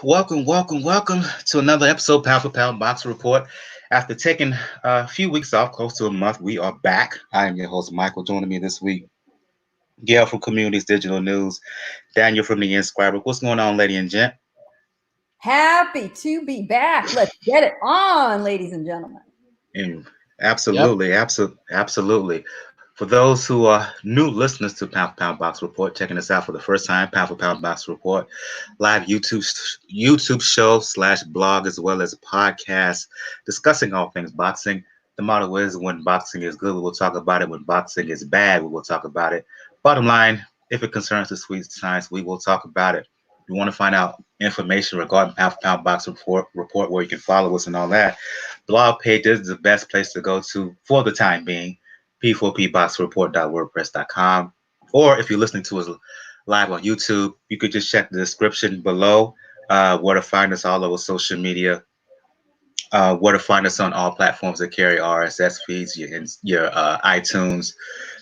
Welcome to another episode, Pound for Pound Box Report. After taking a few weeks off, close to a month, we are back. I am your host, Michael. Joining me this week, Gail from Communities Digital News, Daniel from the Inscriber. What's going on, lady and gent? Happy to be back. Let's get it on, ladies and gentlemen. Absolutely. For those who are new listeners to Pound for Pound Box Report, checking us out for the first time, Pound for Pound Box Report, live YouTube show / blog, as well as podcast discussing all things boxing. The motto is: when boxing is good, we will talk about it. When boxing is bad, we will talk about it. Bottom line, if it concerns the sweet science, we will talk about it. If you want to find out information regarding Pound for Pound Box Report, where you can follow us and all that, blog page is the best place to go to for the time being. p4pboxreport.wordpress.com. Or if you're listening to us live on YouTube, you could just check the description below where to find us all over social media, where to find us on all platforms that carry RSS feeds, your iTunes,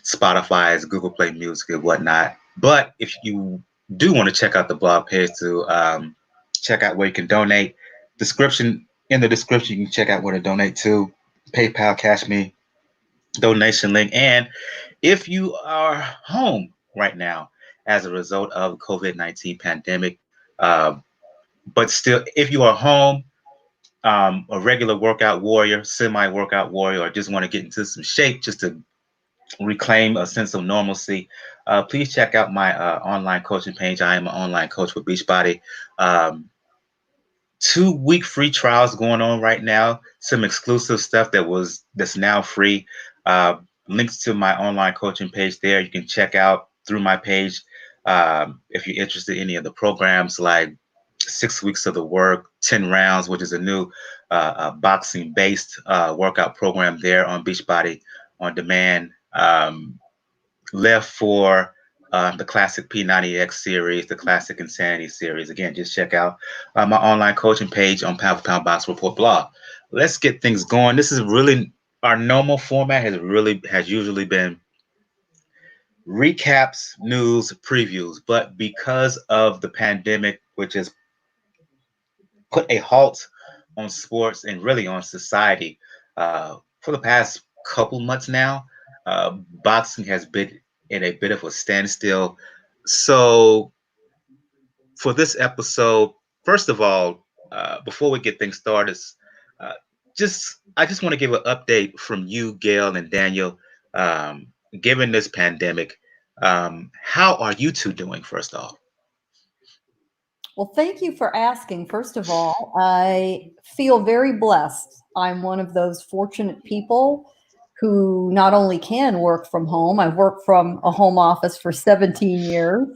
Spotify, Google Play Music, and whatnot. But if you do want to check out the blog page to check out where you can donate, in the description, you can check out where to donate to, PayPal, Cash Me, donation link. And if you are home right now as a result of COVID-19 pandemic, but still, if you are home, a regular workout warrior, semi-workout warrior, or just want to get into some shape just to reclaim a sense of normalcy, please check out my online coaching page. I am an online coach with Beachbody. 2-week free trials going on right now. Some exclusive stuff that's now free. Links to my online coaching page there. You can check out through my page if you're interested in any of the programs, like 6 weeks of the work, 10 rounds, which is a new boxing-based workout program there on Beachbody on demand. Left for the Classic P90X series, the Classic Insanity series. Again, just check out my online coaching page on Pound for Pound Box Report blog. Let's get things going. This is really our normal format has usually been recaps, news, previews, but because of the pandemic, which has put a halt on sports and really on society for the past couple months now, boxing has been in a bit of a standstill. So for this episode, first of all, before we get things started, uh, I just want to give an update from you, Gail and Daniel. Given this pandemic, how are you two doing? First off. Well, thank you for asking. First of all, I feel very blessed. I'm one of those fortunate people who not only can work from home, I've worked from a home office for 17 years.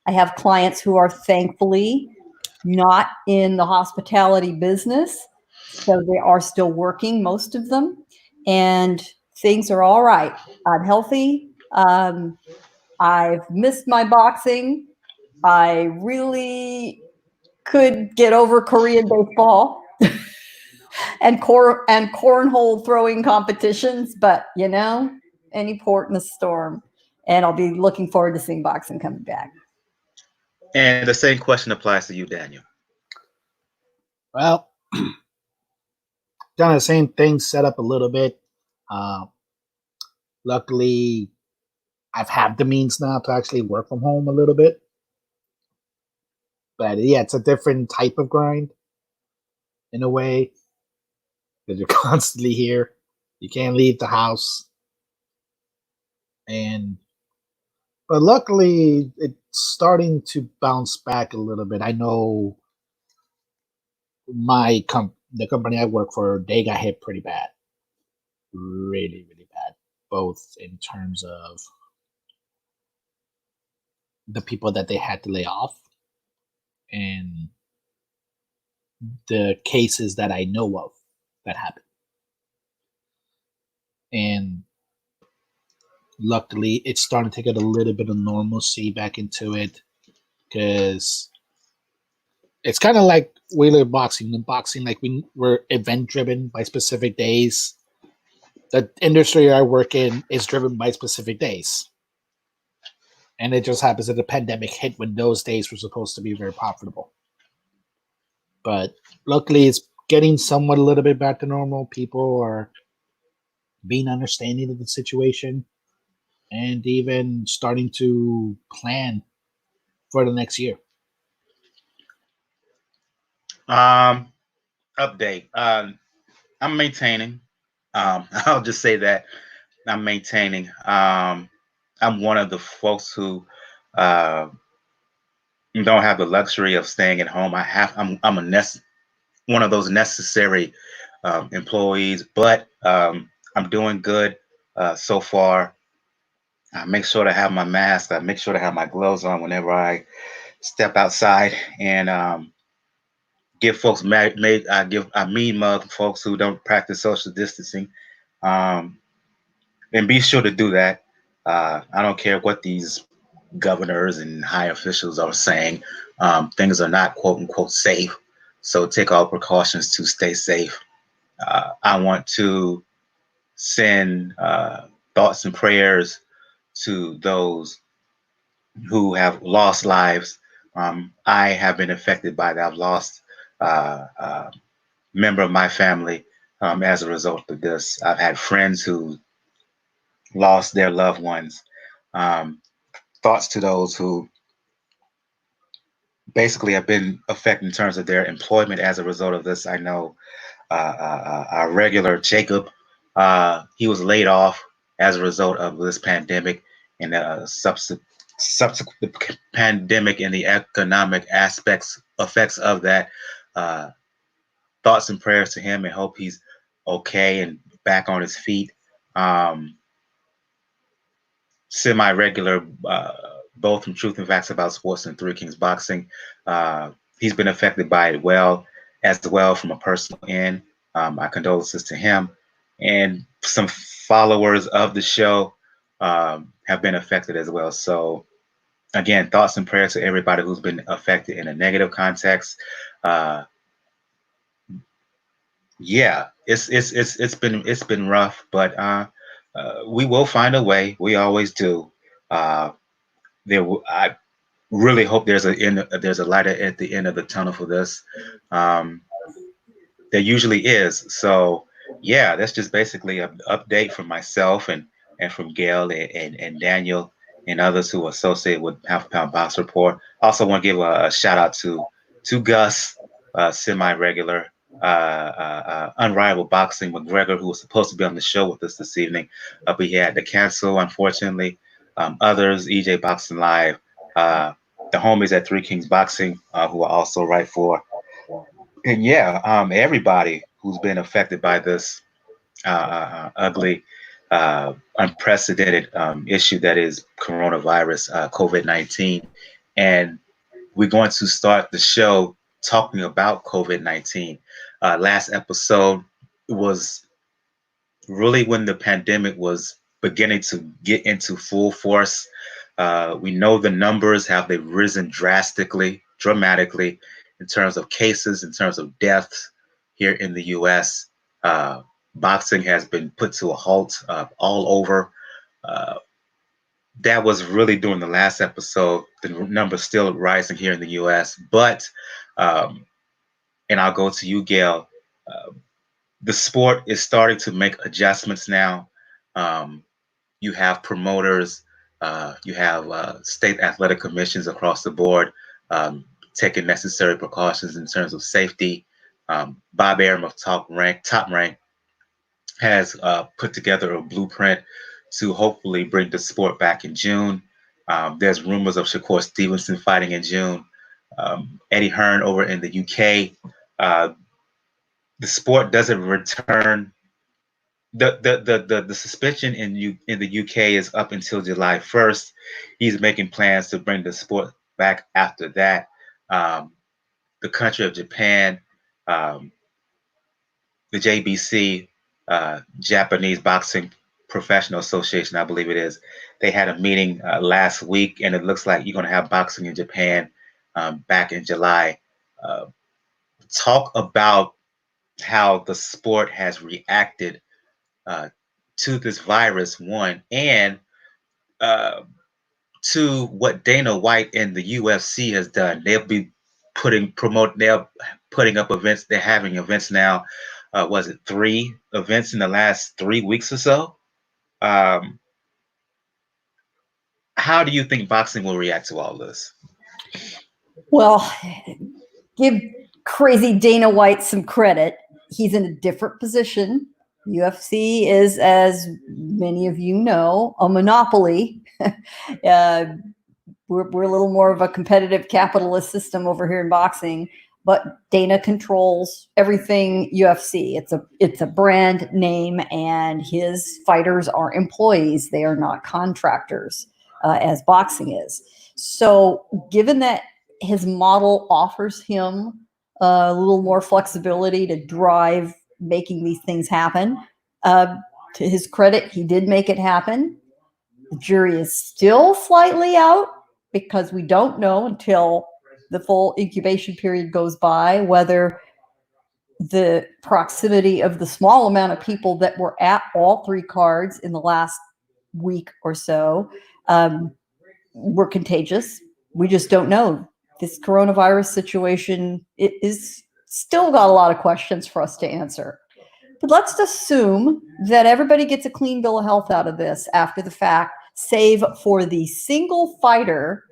I have clients who are thankfully not in the hospitality business, so they are still working, most of them, and things are all right. I'm healthy. I've missed my boxing. I really could get over Korean baseball and cornhole throwing competitions, but any port in a storm. And I'll be looking forward to seeing boxing coming back. And the same question applies to you, Daniel. Well, done the same thing, set up a little bit. Luckily, I've had the means now to actually work from home a little bit. But yeah, it's a different type of grind in a way because you're constantly here. You can't leave the house. But luckily, it's starting to bounce back a little bit. I know the company I work for, they got hit pretty bad. Really, really bad. Both in terms of the people that they had to lay off and the cases that I know of that happened. And luckily, it's starting to get a little bit of normalcy back into it because it's kind of like Wheeler boxing. In boxing, like we're event driven by specific days. The industry I work in is driven by specific days. And it just happens that the pandemic hit when those days were supposed to be very profitable. But luckily, it's getting somewhat a little bit back to normal. People are being understanding of the situation and even starting to plan for the next year. Um, Update. I'm maintaining. I'll just say that I'm maintaining. I'm one of the folks who uh, don't have the luxury of staying at home. I'm one of those necessary employees, but I'm doing good so far. I make sure to have my mask. I make sure to have my gloves on whenever I step outside, and give folks I mean mug folks who don't practice social distancing, um, and be sure to do that. I don't care what these governors and high officials are saying. Things are not quote unquote safe, so take all precautions to stay safe. I want to send thoughts and prayers to those who have lost lives. I have been affected by that. I've lost a member of my family as a result of this. I've had friends who lost their loved ones. Um, Thoughts to those who basically have been affected in terms of their employment as a result of this. I know our regular Jacob, he was laid off as a result of this pandemic and subsequent pandemic and the economic aspects effects of that. Uh, Thoughts and prayers to him, and hope he's okay and back on his feet. Um, Semi regular, both from Truth and Facts About Sports and Three Kings Boxing. Uh, he's been affected by it as well from a personal end. My condolences to him. And some followers of the show have been affected as well. So, again, thoughts and prayers to everybody who's been affected in a negative context. Uh, yeah, it's been rough, but we will find a way. We always do. Uh, I really hope there's a light at the end of the tunnel for this. Um, there usually is. So yeah, that's just basically an update from myself and from Gail and Daniel and others who are associated with Half Pound Box Report. Also want to give a shout out to Gus, semi-regular, unrivaled boxing McGregor, who was supposed to be on the show with us this evening, but he had to cancel, unfortunately. Others, EJ Boxing Live, the homies at Three Kings Boxing, who are also right for, and yeah, everybody who's been affected by this ugly, unprecedented issue that is coronavirus, COVID-19. And we're going to start the show talking about COVID-19. Last episode was really when the pandemic was beginning to get into full force. We know the numbers have they risen drastically, dramatically, in terms of cases, in terms of deaths here in the U.S. Uh, Boxing has been put to a halt all over. Uh, that was really during the last episode. The numbers still rising here in the U.S. But, and I'll go to you, Gail. Uh, the sport is starting to make adjustments now. Um, you have promoters, you have state athletic commissions across the board taking necessary precautions in terms of safety. Bob Arum of Top Rank has put together a blueprint to hopefully bring the sport back in June. There's rumors of Shakur Stevenson fighting in June. Eddie Hearn over in the UK. Uh, the sport doesn't return. The suspension in the UK is up until July 1st. He's making plans to bring the sport back after that. Um, the country of Japan, um, the JBC, Japanese Boxing Professional Association, I believe it is. They had a meeting last week, and it looks like you're going to have boxing in Japan back in July. Uh, Talk about how the sport has reacted uh, to this virus, one, and uh, to what Dana White and the UFC has done. They're putting up events. They're having events now. Was it 3 events in the last 3 weeks or so? Um, how do you think boxing will react to all this? Well, give crazy Dana White some credit. He's in a different position. UFC is, as many of you know, a monopoly. We're a little more of a competitive capitalist system over here in boxing, but Dana controls everything UFC. It's a brand name, and his fighters are employees. They are not contractors, as boxing is. So, given that his model offers him a little more flexibility to drive making these things happen, to his credit, he did make it happen. The jury is still slightly out because we don't know until the full incubation period goes by whether the proximity of the small amount of people that were at all 3 cards in the last week or so were contagious. We just don't know. This coronavirus situation, it is still got a lot of questions for us to answer. But let's assume that everybody gets a clean bill of health out of this after the fact, save for the single fighter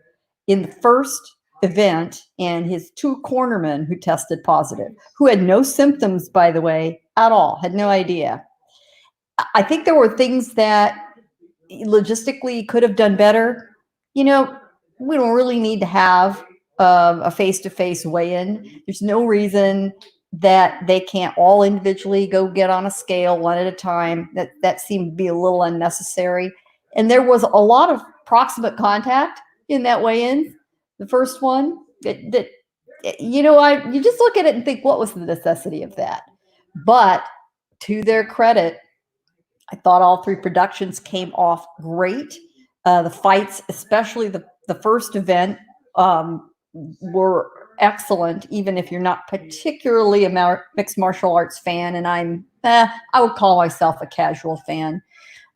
in the first event and his 2 cornermen who tested positive, who had no symptoms, by the way, at all, had no idea. I think there were things that logistically could have done better. You know, we don't really need to have a face-to-face weigh-in. There's no reason that they can't all individually go get on a scale one at a time. That seemed to be a little unnecessary. And there was a lot of proximate contact in that weigh-in. The first one that you just look at it and think, what was the necessity of that? But to their credit, I thought all 3 productions came off great. The fights, especially the first event, were excellent, even if you're not particularly a mixed martial arts fan. And I would call myself a casual fan.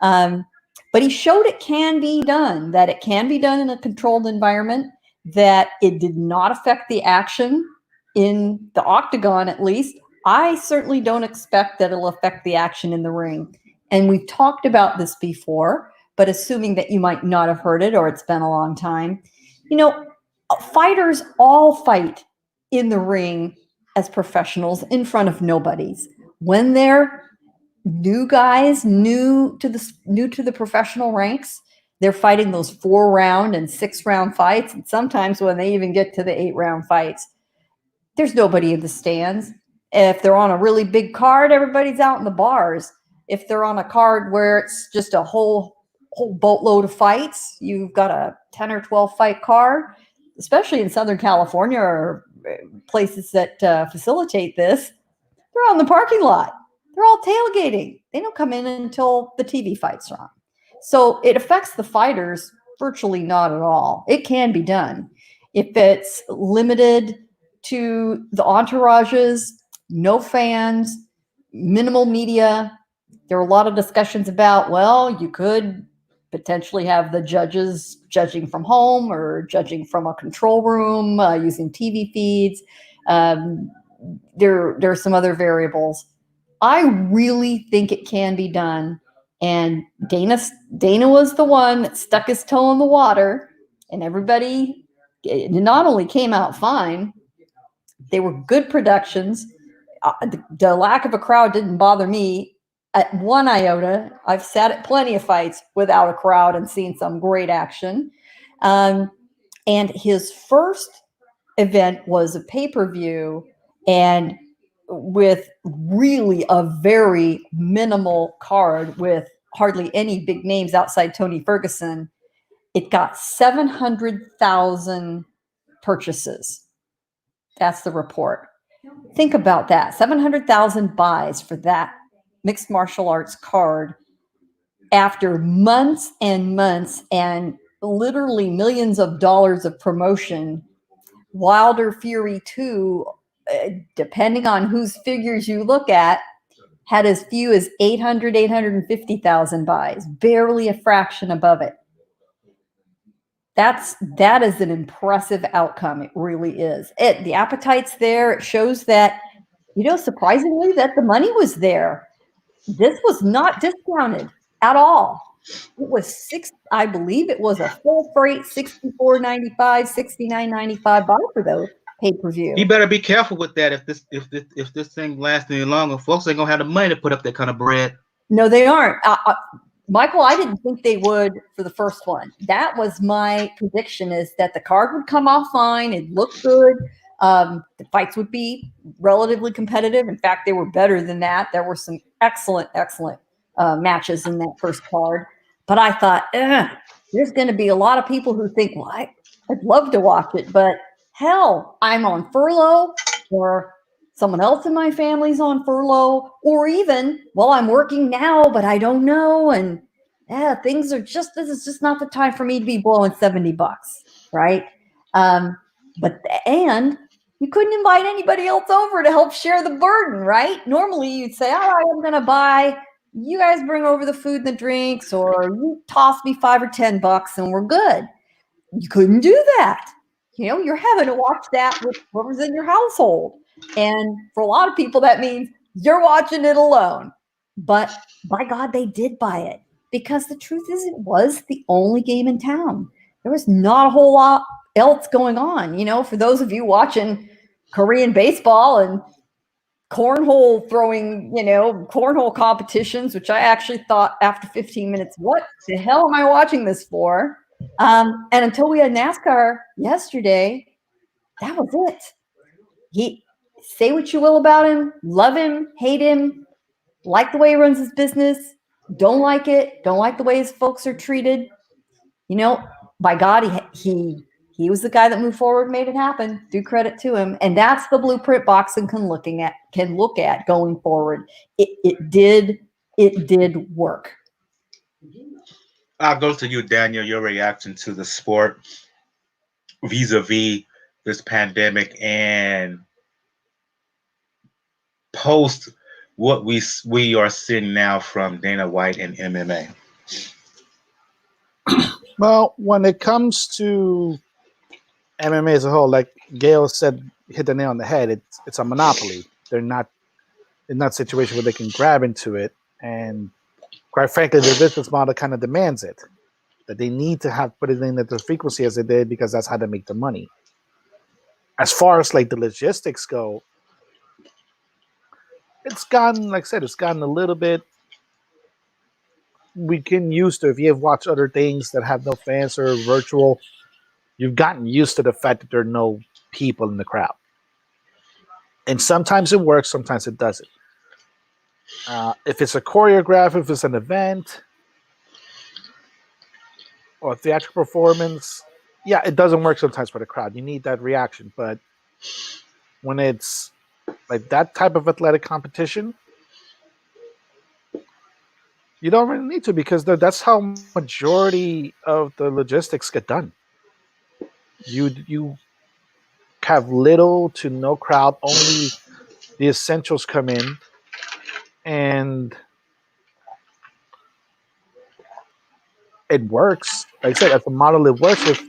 But he showed it can be done, that it can be done in a controlled environment, that it did not affect the action in the octagon, at least. I certainly don't expect that it'll affect the action in the ring. And we've talked about this before, but assuming that you might not have heard it or it's been a long time, fighters all fight in the ring as professionals in front of nobodies. When they're new guys, new to the professional ranks, they're fighting those 4-round and 6-round fights. And sometimes when they even get to the 8-round fights, there's nobody in the stands. If they're on a really big card, everybody's out in the bars. If they're on a card where it's just a whole boatload of fights, you've got a 10 or 12 fight card, especially in Southern California or places that facilitate this, they're out in the parking lot. They're all tailgating. They don't come in until the TV fights are on. So it affects the fighters virtually not at all. It can be done. If it's limited to the entourages, no fans, minimal media, there are a lot of discussions about, well, you could potentially have the judges judging from home or judging from a control room using TV feeds. There are some other variables. I really think it can be done. And Dana was the one that stuck his toe in the water, and everybody not only came out fine, they were good productions. The lack of a crowd didn't bother me at one iota. I've sat at plenty of fights without a crowd and seen some great action. And his first event was a pay-per-view, and with really a very minimal card with hardly any big names outside Tony Ferguson, it got 700,000 purchases. That's the report. Think about that. 700,000 buys for that mixed martial arts card after months and months and literally millions of dollars of promotion. Wilder Fury 2, depending on whose figures you look at, had as few as 850,000 buys, barely a fraction above it. that is an impressive outcome. It really is. The appetite's there. It shows that, surprisingly, that the money was there. This was not discounted at all. It was I believe it was a full freight $64.95, $69.95 buy for those pay-per-view. You better be careful with that. If this thing lasts any longer, folks ain't gonna have the money to put up that kind of bread. No, they aren't. Michael, I didn't think they would for the first one. That was my prediction, is that the card would come off fine. It looked good. The fights would be relatively competitive. In fact, they were better than that. There were some excellent matches in that first card. But I thought, there's going to be a lot of people who think, well, I'd love to watch it, but hell, I'm on furlough, or someone else in my family's on furlough, or even, well, I'm working now, but I don't know. And this is just not the time for me to be blowing $70, right? And you couldn't invite anybody else over to help share the burden, right? Normally you'd say, all right, I'm going to buy, you guys bring over the food and the drinks, or you toss me $5 or $10 and we're good. You couldn't do that. You're having to watch that with whoever's in your household. And for a lot of people, that means you're watching it alone. But by God, they did buy it, because the truth is, it was the only game in town. There was not a whole lot else going on. For those of you watching Korean baseball and cornhole throwing, cornhole competitions, which I actually thought after 15 minutes, what the hell am I watching this for? And until we had NASCAR yesterday, that was it. Say what you will about him, love him, hate him, like the way he runs his business, don't like it, don't like the way his folks are treated. By God, he was the guy that moved forward, made it happen. Do credit to him. And that's the blueprint boxing can look at going forward. It did work. I'll go to you, Daniel. Your reaction to the sport vis-a-vis this pandemic and post what we are seeing now from Dana White and MMA. Well, when it comes to MMA as a whole, like Gail said, hit the nail on the head. It's a monopoly. They're not in that situation where they can grab into it, and quite frankly, their business model kind of demands it, that they need to have put it in at the frequency as they did, because that's how they make the money. As far as like the logistics go, it's gotten, like I said, it's gotten a little bit. We can used to, if you have watched other things that have no fans or virtual, you've gotten used to the fact that there are no people in the crowd. And sometimes it works, sometimes it doesn't. If it's a choreograph, if it's an event or a theatrical performance, yeah, it doesn't work sometimes for the crowd. You need that reaction. But when it's like that type of athletic competition, you don't really need to, because that's how majority of the logistics get done. You have little to no crowd, only the essentials come in, and it works. Like I said, as a model, it works with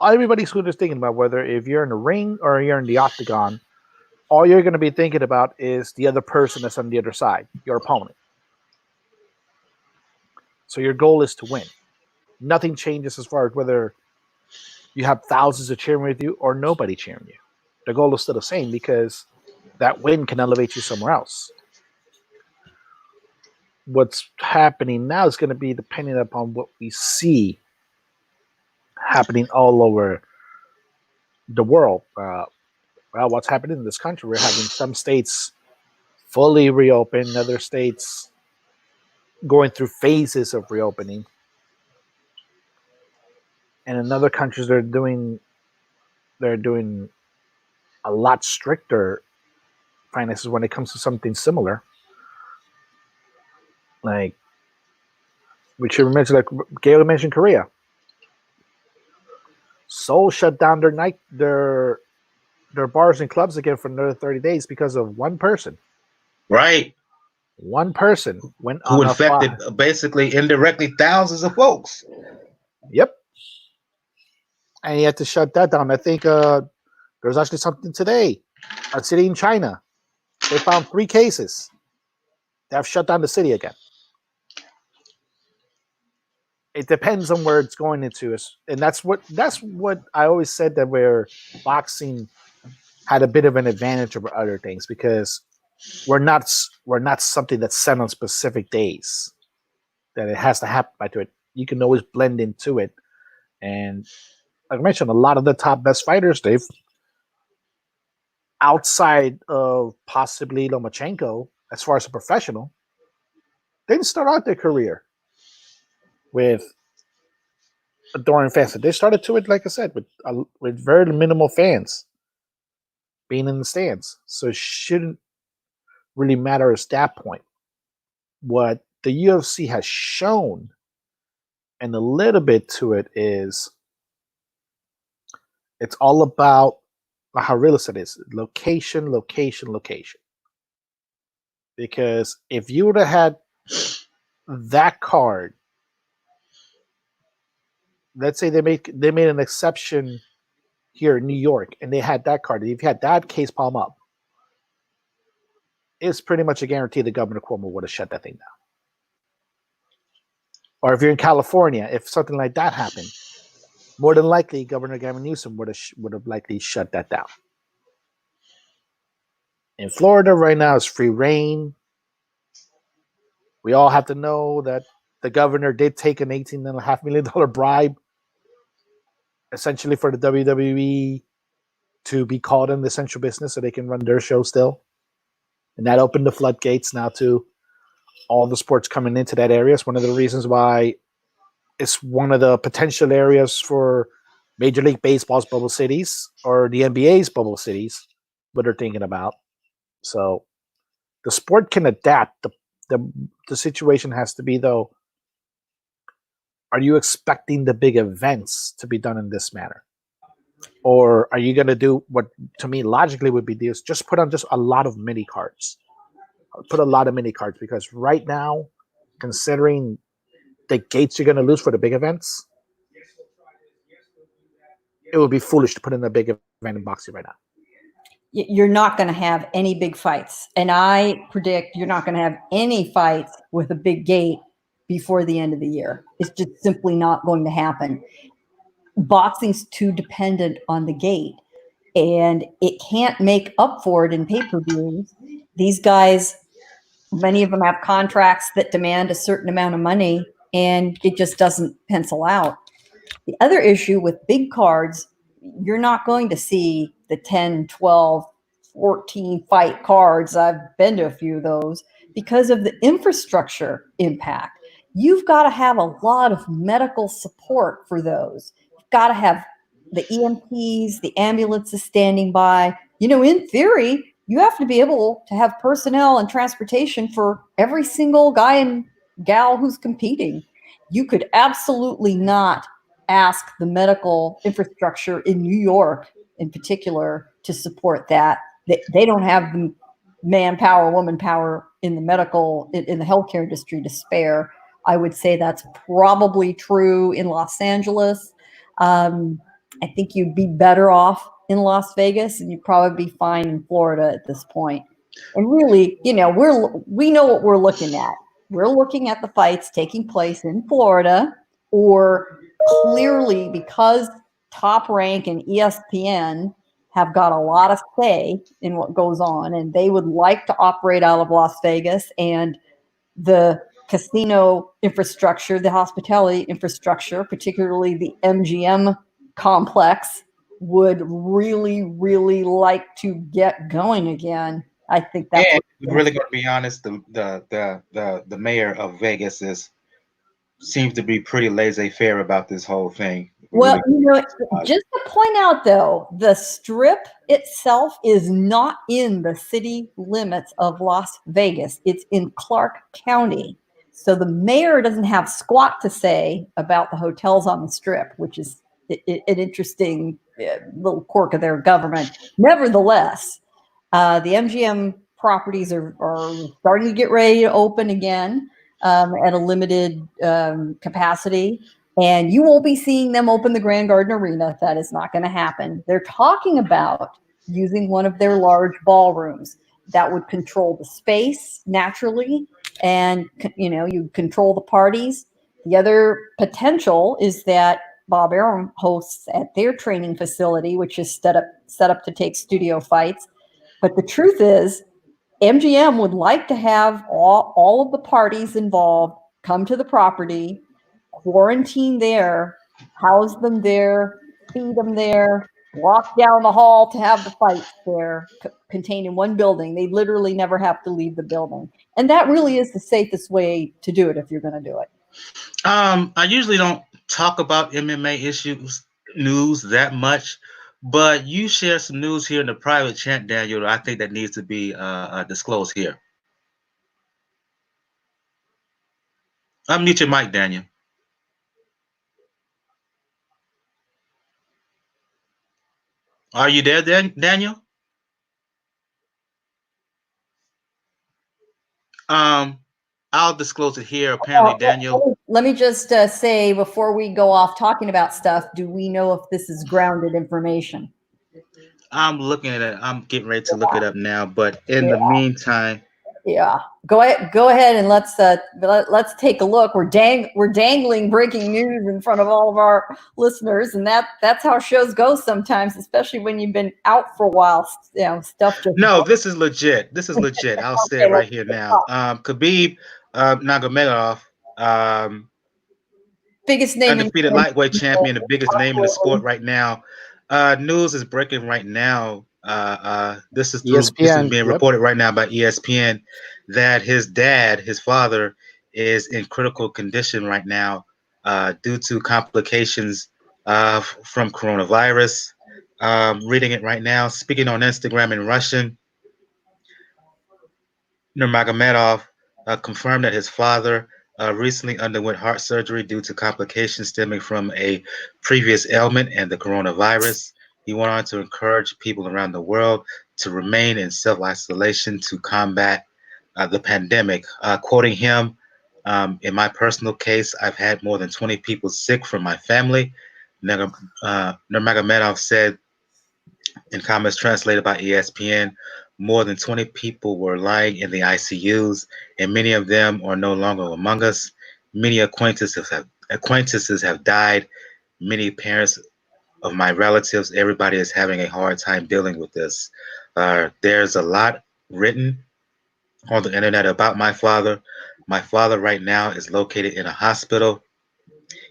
everybody's who's thinking about, whether if you're in the ring or you're in the octagon, all you're going to be thinking about is the other person that's on the other side, your opponent. So your goal is to win. Nothing changes as far as whether you have thousands of cheering with you or nobody cheering you. The goal is still the same, because that win can elevate you somewhere else. What's happening now is going to be dependent upon what we see happening all over the world. What's happening in this country? We're having some states fully reopened, other states going through phases of reopening, and in other countries they're doing a lot stricter finances when it comes to something similar. Like, we should mention, like Gail mentioned, Korea. Seoul shut down their bars and clubs again for another 30 days because of one person. Right. One person went who on infected basically indirectly thousands of folks. Yep. and you had to shut that down. I think there's actually something today. A city in China, they found 3 cases. They have shut down the city again. It depends on where it's going into, and that's what I always said, that where boxing had a bit of an advantage over other things, because we're not something that's set on specific days that it has to happen by to it. You can always blend into it, and like I mentioned, a lot of the top best fighters, they've outside of possibly Lomachenko, as far as a professional, they didn't start out their career with adoring fans. They started to it, like I said, with very minimal fans being in the stands. So it shouldn't really matter at that point. What the UFC has shown, and a little bit to it, is it's all about how realistic it is. Location, location, location. Because if you would have had that card, let's say they made an exception here in New York, and they had that card. If you had that case palm up, it's pretty much a guarantee that Governor Cuomo would have shut that thing down. Or if you're in California, if something like that happened, more than likely Governor Gavin Newsom would have likely shut that down. In Florida right now, it's free reign. We all have to know that the governor did take an $18.5 million bribe, essentially for the WWE to be called in the essential business so they can run their show still. And that opened the floodgates now to all the sports coming into that area. It's one of the reasons why it's one of the potential areas for Major League Baseball's bubble cities or the NBA's bubble cities, what they're thinking about. So the sport can adapt. The situation has to be, though, are you expecting the big events to be done in this manner? Or are you going to do what, to me, logically would be this, just put on just a lot of mini cards. Put a lot of mini cards, because right now, considering the gates you're going to lose for the big events, it would be foolish to put in a big event in boxing right now. You're not going to have any big fights. And I predict you're not going to have any fights with a big gate before the end of the year. It's just simply not going to happen. Boxing's too dependent on the gate, and it can't make up for it in pay-per-views. These guys, many of them have contracts that demand a certain amount of money, and it just doesn't pencil out. The other issue with big cards, you're not going to see the 10, 12, 14 fight cards. I've been to a few of those because of the infrastructure impact. You've got to have a lot of medical support for those. You've got to have the EMTs, the ambulances standing by. In theory, you have to be able to have personnel and transportation for every single guy and gal who's competing. You could absolutely not ask the medical infrastructure in New York in particular to support that. They don't have the manpower, woman power in the medical, in the healthcare industry to spare. I would say that's probably true in Los Angeles. I think you'd be better off in Las Vegas, and you'd probably be fine in Florida at this point. And really, we know what we're looking at. We're looking at the fights taking place in Florida, or clearly, because Top Rank and ESPN have got a lot of say in what goes on, and they would like to operate out of Las Vegas, and the casino infrastructure, the hospitality infrastructure, particularly the MGM complex, would really, really like to get going again. I think that's really going to be honest. The mayor of Vegas seems to be pretty laissez-faire about this whole thing. Well, just to point out, though, the Strip itself is not in the city limits of Las Vegas. It's in Clark County. So the mayor doesn't have squat to say about the hotels on the Strip, which is an interesting little quirk of their government. Nevertheless, the MGM properties are starting to get ready to open again at a limited capacity. And you won't be seeing them open the Grand Garden Arena. That is not going to happen. They're talking about using one of their large ballrooms that would control the space naturally, and you control the parties. The other potential is that Bob Arum hosts at their training facility, which is set up to take studio fights. But the truth is, MGM would like to have all of the parties involved come to the property, quarantine there, house them there, feed them there, walk down the hall to have the fights there, contained in one building. They literally never have to leave the building. And that really is the safest way to do it if you're going to do it. I usually don't talk about MMA issues news that much, but you share some news here in the private chat, Daniel. I think that needs to be disclosed here. Unmute your mic, Daniel. Are you there, Daniel? I'll disclose it here. Apparently, Daniel. Let me just say before we go off talking about stuff, do we know if this is grounded information? I'm looking at it. I'm getting ready to look it up now. But in the meantime, go ahead and let's take a look. We're dangling breaking news in front of all of our listeners, and that's how shows go sometimes, especially when you've been out for a while. Stuff just this is legit. This is legit. I'll say it right here now. Khabib Nurmagomedov, biggest name, undefeated lightweight champion, the biggest name in the sport right now. News is breaking right now. This is being reported right now by ESPN that his dad, his father, is in critical condition right now due to complications from coronavirus. Reading it right now, speaking on Instagram in Russian, Nurmagomedov confirmed that his father recently underwent heart surgery due to complications stemming from a previous ailment and the coronavirus. He went on to encourage people around the world to remain in self-isolation to combat the pandemic. Quoting him, in my personal case, I've had more than 20 people sick from my family. Nurmagomedov said in comments translated by ESPN, more than 20 people were lying in the ICUs, and many of them are no longer among us. Many acquaintances have died. Many parents of my relatives, everybody is having a hard time dealing with this. There's a lot written on the internet about my father. My father right now is located in a hospital.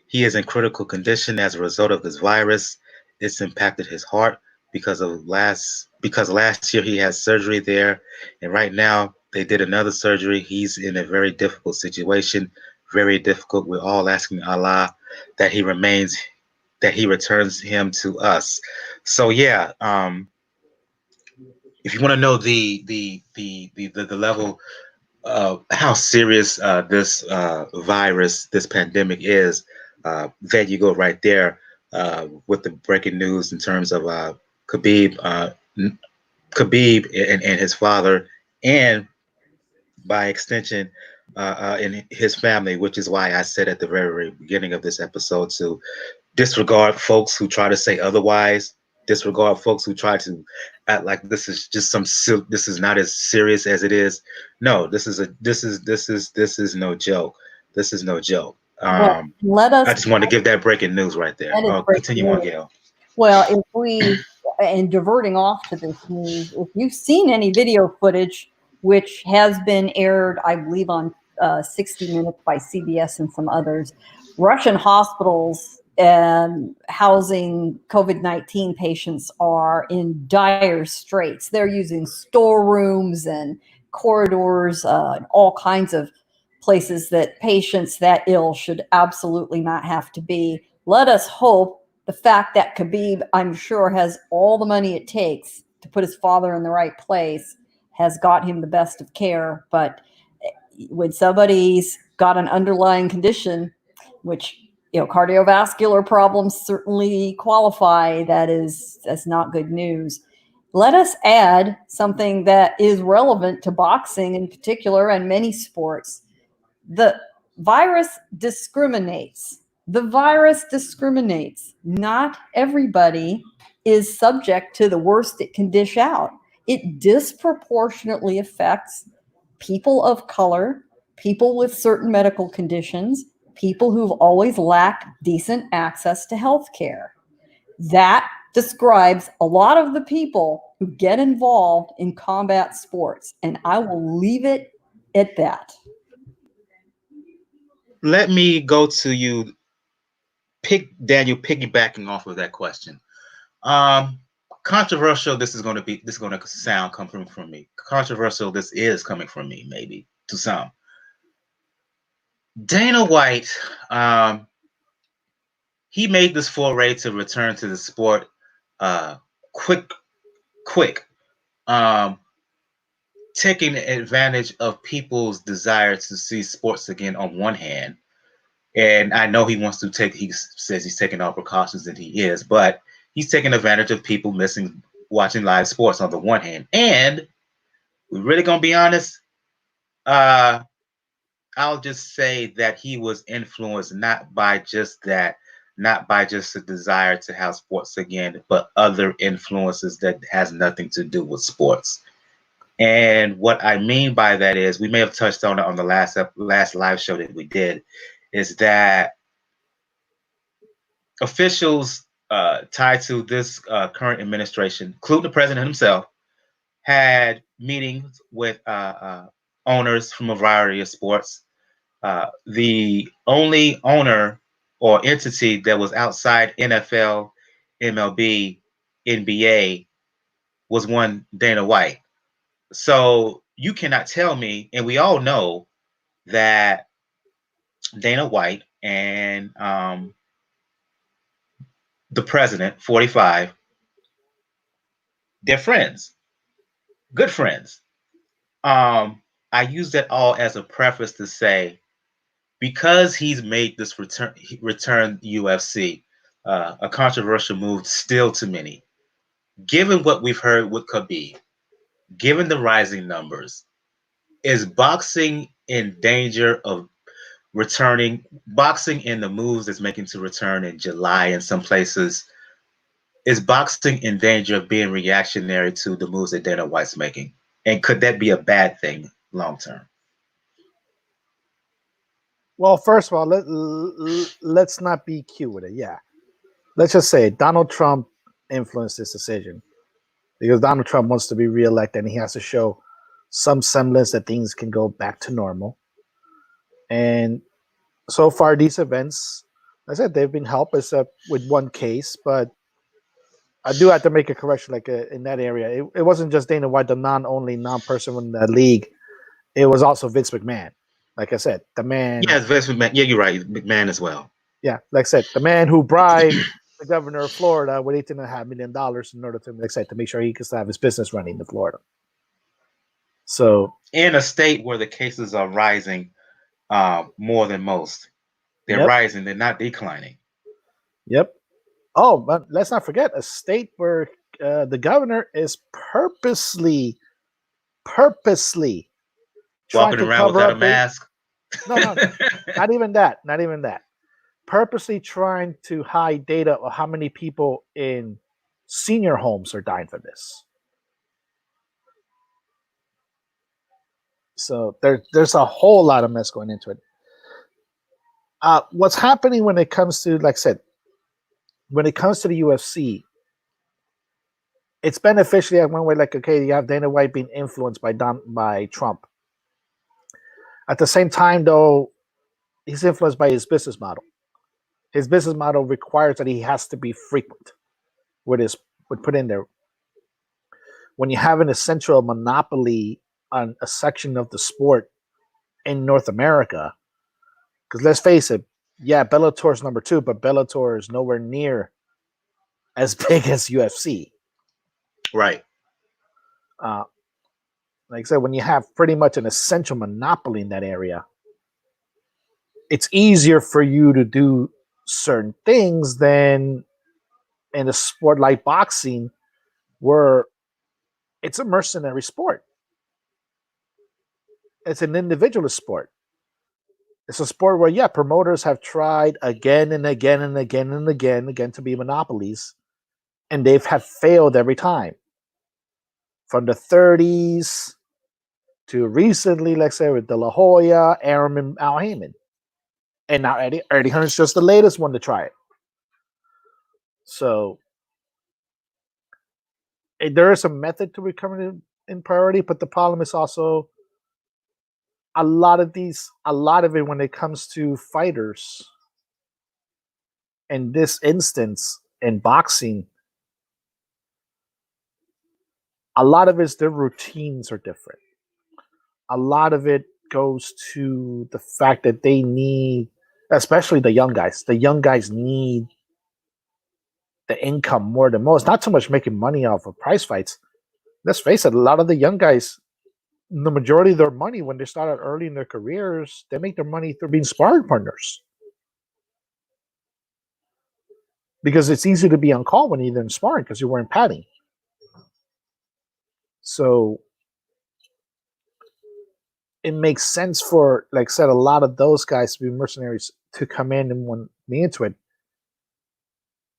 He is in critical condition as a result of this virus. It's impacted his heart because last year he had surgery there, and right now they did another surgery. He's in a very difficult situation, very difficult. We're all asking Allah that he returns him to us. So yeah, if you want to know the level of how serious this virus, this pandemic is, there you go right there with the breaking news in terms of Khabib, and his father, and by extension, in his family, which is why I said at the very beginning of this episode to disregard folks who try to say otherwise. Disregard folks who try to act like this is just this is not as serious as it is. No, this is no joke. This is no joke. I just want to give that breaking news right there. Continue on, Gail. Well, and diverting off to this news, if you've seen any video footage, which has been aired, I believe, on 60 Minutes by CBS and some others, Russian hospitals housing COVID-19 patients are in dire straits. They're using storerooms and corridors and all kinds of places that patients that ill should absolutely not have to be. Let us hope the fact that Khabib, I'm sure, has all the money it takes to put his father in the right place, has got him the best of care. But when somebody's got an underlying condition, which cardiovascular problems certainly qualify, that's not good news. Let us add something that is relevant to boxing in particular and many sports. The virus discriminates. The virus discriminates. Not everybody is subject to the worst it can dish out. It disproportionately affects people of color, people with certain medical conditions, people who've always lacked decent access to health care. That describes a lot of the people who get involved in combat sports, and I will leave it at that. Let me go to you, Daniel, piggybacking off of that question. Um, Controversial. This is going to sound coming from me. Controversial. This is coming from me, maybe to some. Dana White, he made this foray to return to the sport, uh, quick, quick, um, taking advantage of people's desire to see sports again. On one hand, and I know he wants to take. He says he's taking all precautions, and he is, but he's taking advantage of people missing watching live sports on the one hand. And we're really gonna be honest. Uh, I'll just say that he was influenced not by just that, not by just a desire to have sports again, but other influences that has nothing to do with sports. And what I mean by that is, we may have touched on it on the last live show that we did, is that officials tied to this current administration, including the president himself, had meetings with owners from a variety of sports. The only owner or entity that was outside NFL, MLB, NBA was one Dana White. So you cannot tell me, and we all know that Dana White and the president, 45, they're friends, good friends. I use that all as a preface to say, because he's made this return UFC a controversial move still to many. Given what we've heard with Khabib, given the rising numbers, is boxing in danger of returning? Boxing in the moves it's making to return in July in some places, is boxing in danger of being reactionary to the moves that Dana White's making? And could that be a bad thing long term? Well, first of all, let's not be cute with it. Yeah. Let's just say Donald Trump influenced this decision because Donald Trump wants to be reelected and he has to show some semblance that things can go back to normal. And so far, these events, like I said, they've been helped except with one case, but I do have to make a correction. Like in that area, it wasn't just Dana White, the non-person in the league. It was also Vince McMahon. Like I said, the man. Yeah, Vince McMahon. Yeah, you're right. McMahon as well. Yeah, like I said, the man who bribed the governor of Florida with $18.5 million in order to, like I said, to make sure he could have his business running in Florida. So, in a state where the cases are rising more than most, they're rising. They're not declining. Yep. Oh, but let's not forget a state where the governor is purposely walking around without a mask. No, not even that. Not even that. Purposely trying to hide data of how many people in senior homes are dying from this. So there's a whole lot of mess going into it. What's happening when it comes to, like I said, when it comes to the UFC, it's beneficially in one way. Like, okay, you have Dana White being influenced by Trump. At the same time, though, he's influenced by his business model. His business model requires that he has to be frequent with put in there. When you have an essential monopoly on a section of the sport in North America, because let's face it, yeah, Bellator is number 2, but Bellator is nowhere near as big as UFC. Right. Like I said, when you have pretty much an essential monopoly in that area, it's easier for you to do certain things than in a sport like boxing, where it's a mercenary sport. It's an individualist sport. It's a sport where, yeah, promoters have tried again and again and again and again to be monopolies, and they've have failed every time. From the 30s to recently, like I said, with De La Hoya, Arum, and Al Heyman. And now Eddie Hearn's just the latest one to try it. So there is a method to recovering in priority, but the problem is also a lot of it when it comes to fighters. In this instance, in boxing, a lot of their routines are different. A lot of it goes to the fact that they need, especially the young guys need the income more than most. Not so much making money off of prize fights. Let's face it, a lot of the young guys, the majority of their money when they start out early in their careers, they make their money through being sparring partners. Because it's easy to be on call when you're in sparring because you're wearing padding. So it makes sense for, like I said, a lot of those guys to be mercenaries to come in and want me into it.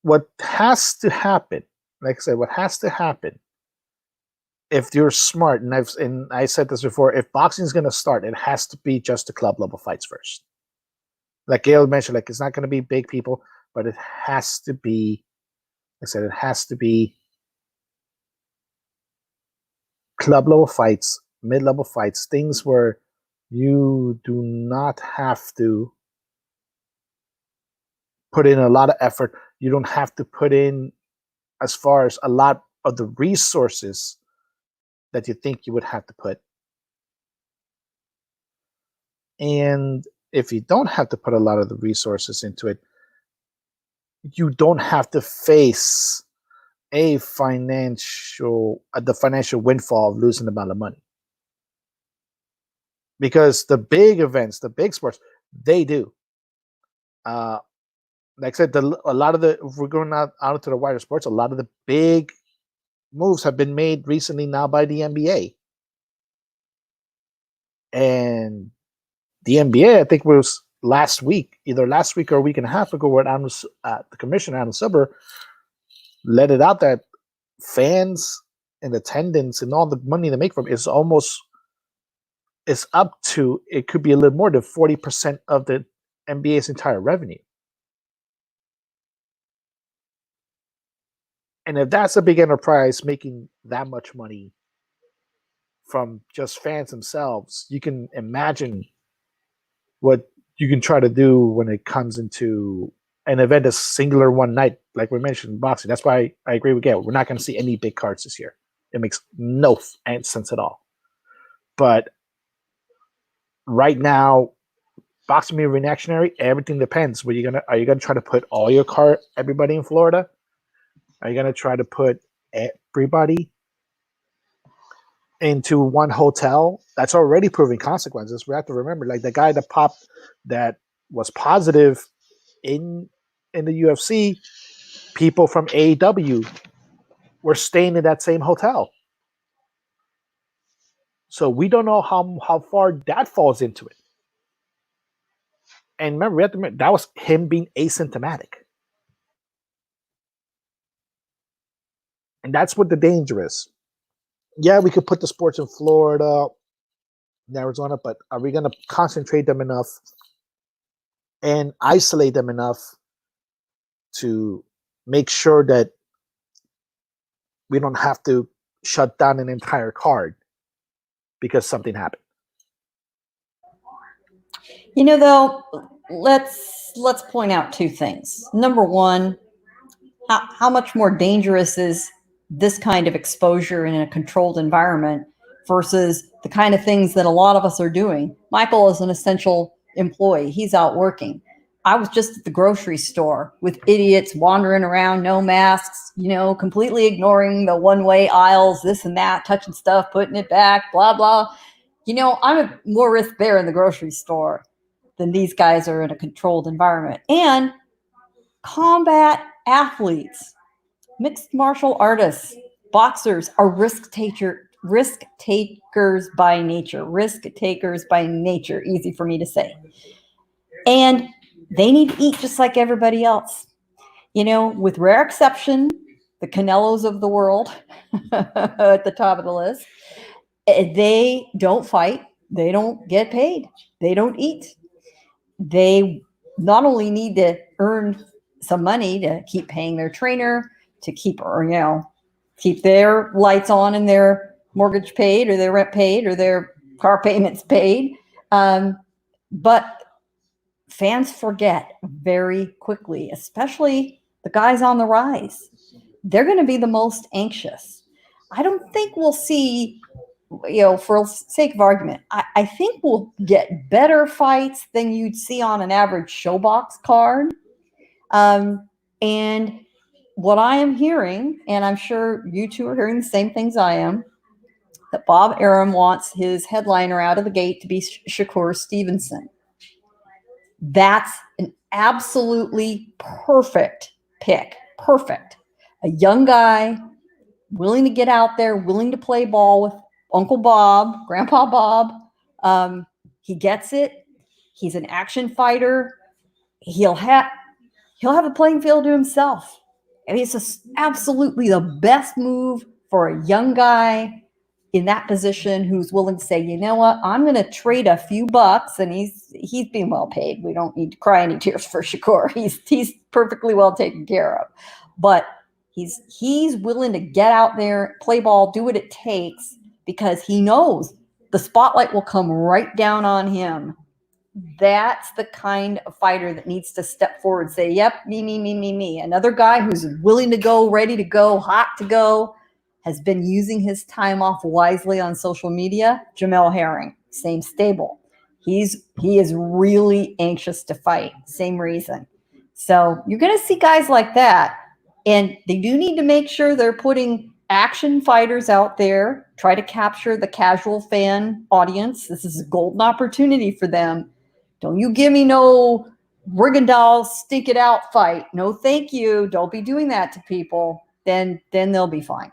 What has to happen, like I said, what has to happen if you're smart, and I said this before, if boxing is going to start, it has to be just the club level fights first. Like Gail mentioned, like it's not going to be big people, but it has to be, like I said, it has to be club level fights, mid-level fights, things where you do not have to put in a lot of effort. You don't have to put in as far as a lot of the resources that you think you would have to put. And if you don't have to put a lot of the resources into it, you don't have to face the financial windfall of losing the amount of money. Because the big events, the big sports, they do. Like I said, a lot of if we're going out into the wider sports, a lot of the big moves have been made recently now by the NBA. And the NBA, I think it was either last week or a week and a half ago, where the commissioner, Adam Silver, let it out that fans and attendance and all the money they make from it is up to, it could be a little more than 40% of the NBA's entire revenue. And if that's a big enterprise making that much money from just fans themselves, you can imagine what you can try to do when it comes into an event that's singular one night, like we mentioned in boxing. That's why I agree with Gail. We're not going to see any big cards this year. It makes no sense at all. But right now, boxing being reactionary, everything depends. Are you gonna try to put all your everybody in Florida? Are you gonna try to put everybody into one hotel? That's already proving consequences. We have to remember, like the guy that was positive in the UFC, people from AEW were staying in that same hotel. So we don't know how far that falls into it. And remember, we have to remember, that was him being asymptomatic. And that's what the danger is. Yeah, we could put the sports in Florida, in Arizona, but are we going to concentrate them enough and isolate them enough to make sure that we don't have to shut down an entire card because something happened? Though, let's point out two things. Number one, how much more dangerous is this kind of exposure in a controlled environment versus the kind of things that a lot of us are doing? Michael is an essential employee. He's out working. I was just at the grocery store with idiots wandering around, no masks, completely ignoring the one-way aisles, this and that, touching stuff, putting it back, blah, blah. I'm at more risk there in the grocery store than these guys are in a controlled environment. And combat athletes, mixed martial artists, boxers are risk takers by nature. Risk takers by nature. Easy for me to say. And they need to eat just like everybody else. With rare exception, the Canelos of the world at the top of the list, they don't fight. They don't get paid. They don't eat. They not only need to earn some money to keep paying their trainer, to keep, or, keep their lights on and their mortgage paid or their rent paid or their car payments paid. But fans forget very quickly, especially the guys on the rise. They're going to be the most anxious. I don't think we'll see, for sake of argument, I think we'll get better fights than you'd see on an average showbox card. And what I am hearing, and I'm sure you two are hearing the same things I am, that Bob Arum wants his headliner out of the gate to be Shakur Stevenson. That's an absolutely perfect pick. Perfect. A young guy, willing to get out there, willing to play ball with Uncle Bob, Grandpa Bob. He gets it. He's an action fighter. He'll have the playing field to himself. And it's absolutely the best move for a young guy in that position who's willing to say, you know what, I'm going to trade a few bucks, and he's being well paid. We don't need to cry any tears for Shakur. He's perfectly well taken care of. But he's willing to get out there, play ball, do what it takes, because he knows the spotlight will come right down on him. That's the kind of fighter that needs to step forward and say, yep, me. Another guy who's willing to go, ready to go, hot to go, has been using his time off wisely on social media. Jamel Herring, same stable. He is really anxious to fight. Same reason. So you're going to see guys like that. And they do need to make sure they're putting action fighters out there, try to capture the casual fan audience. This is a golden opportunity for them. Don't you give me no Rigondeaux stink it out fight. No, thank you. Don't be doing that to people. Then they'll be fine.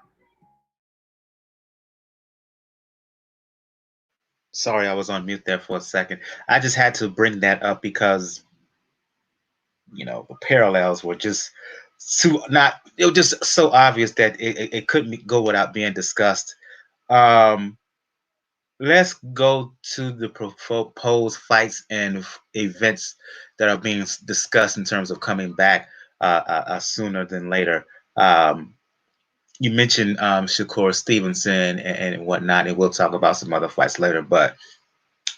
Sorry, I was on mute there for a second. I just had to bring that up because the parallels were just it was just so obvious that it couldn't go without being discussed. Let's go to the proposed fights and events that are being discussed in terms of coming back sooner than later. You mentioned Shakur Stevenson and whatnot, and we'll talk about some other fights later. But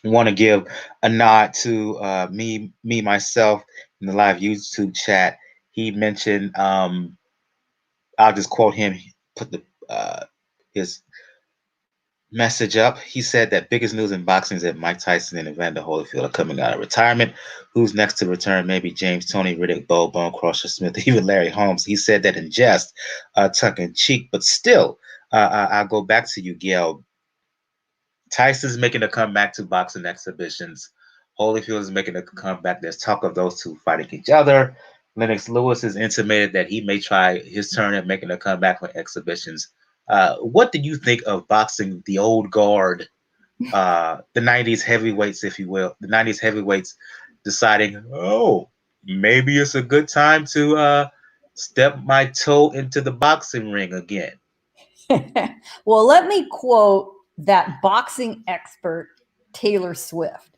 I want to give a nod to me myself in the live YouTube chat. He mentioned, I'll just quote him. He put his message up. He said that biggest news in boxing is that Mike Tyson and Evander Holyfield are coming out of retirement. Who's next to return? Maybe James Toney, Riddick Bowe, Bone Crusher Smith, even Larry Holmes. He said that in jest, tongue in cheek, but still, I'll go back to you, Gail. Tyson's making a comeback to boxing exhibitions. Holyfield is making a comeback. There's talk of those two fighting each other. Lennox Lewis has intimated that he may try his turn at making a comeback for exhibitions. What do you think of boxing the old guard, the 90s heavyweights, if you will, the 90s heavyweights deciding, oh, maybe it's a good time to step my toe into the boxing ring again? Well, let me quote that boxing expert, Taylor Swift.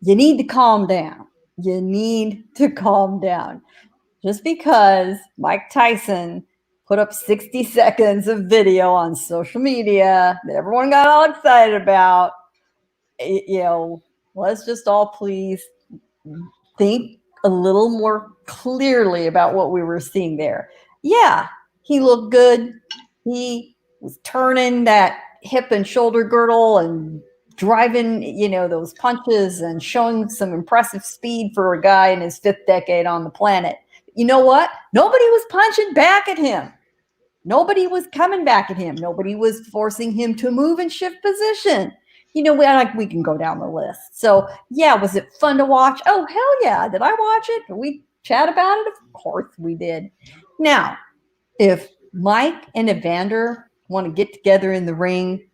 You need to calm down. You need to calm down. Just because Mike Tyson put up 60 seconds of video on social media that everyone got all excited about, let's just all please think a little more clearly about what we were seeing there. Yeah, he looked good. He was turning that hip and shoulder girdle and driving, those punches and showing some impressive speed for a guy in his fifth decade on the planet. You know what? Nobody was punching back at him. Nobody was coming back at him. Nobody was forcing him to move and shift position. We can go down the list. So, yeah, was it fun to watch? Oh, hell yeah. Did I watch it? Did we chat about it? Of course we did. Now, if Mike and Evander want to get together in the ring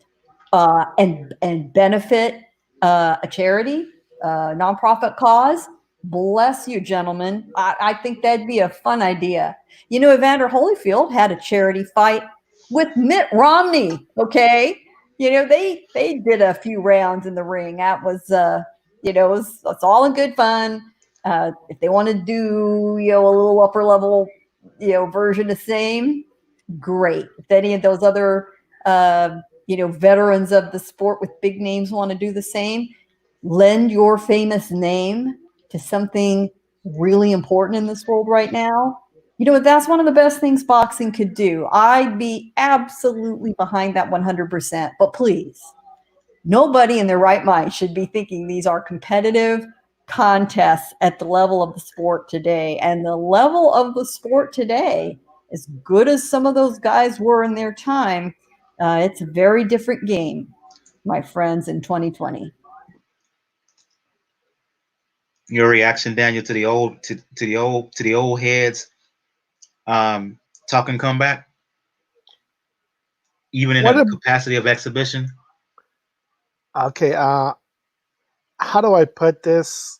and benefit a charity, nonprofit cause, Bless you, gentlemen. I think that'd be a fun idea. You know, Evander Holyfield had a charity fight with Mitt Romney. Okay, you know they did a few rounds in the ring. That was it's all in good fun. If they want to do a little upper level version of same, great. If any of those other veterans of the sport with big names want to do the same, lend your famous name to something really important in this world right now. That's one of the best things boxing could do. I'd be absolutely behind that 100%. But please, nobody in their right mind should be thinking these are competitive contests at the level of the sport today. And the level of the sport today, as good as some of those guys were in their time, it's a very different game, my friends, in 2020. Your reaction, Daniel, to the old heads talking comeback, even in a capacity of exhibition. Okay, how do I put this?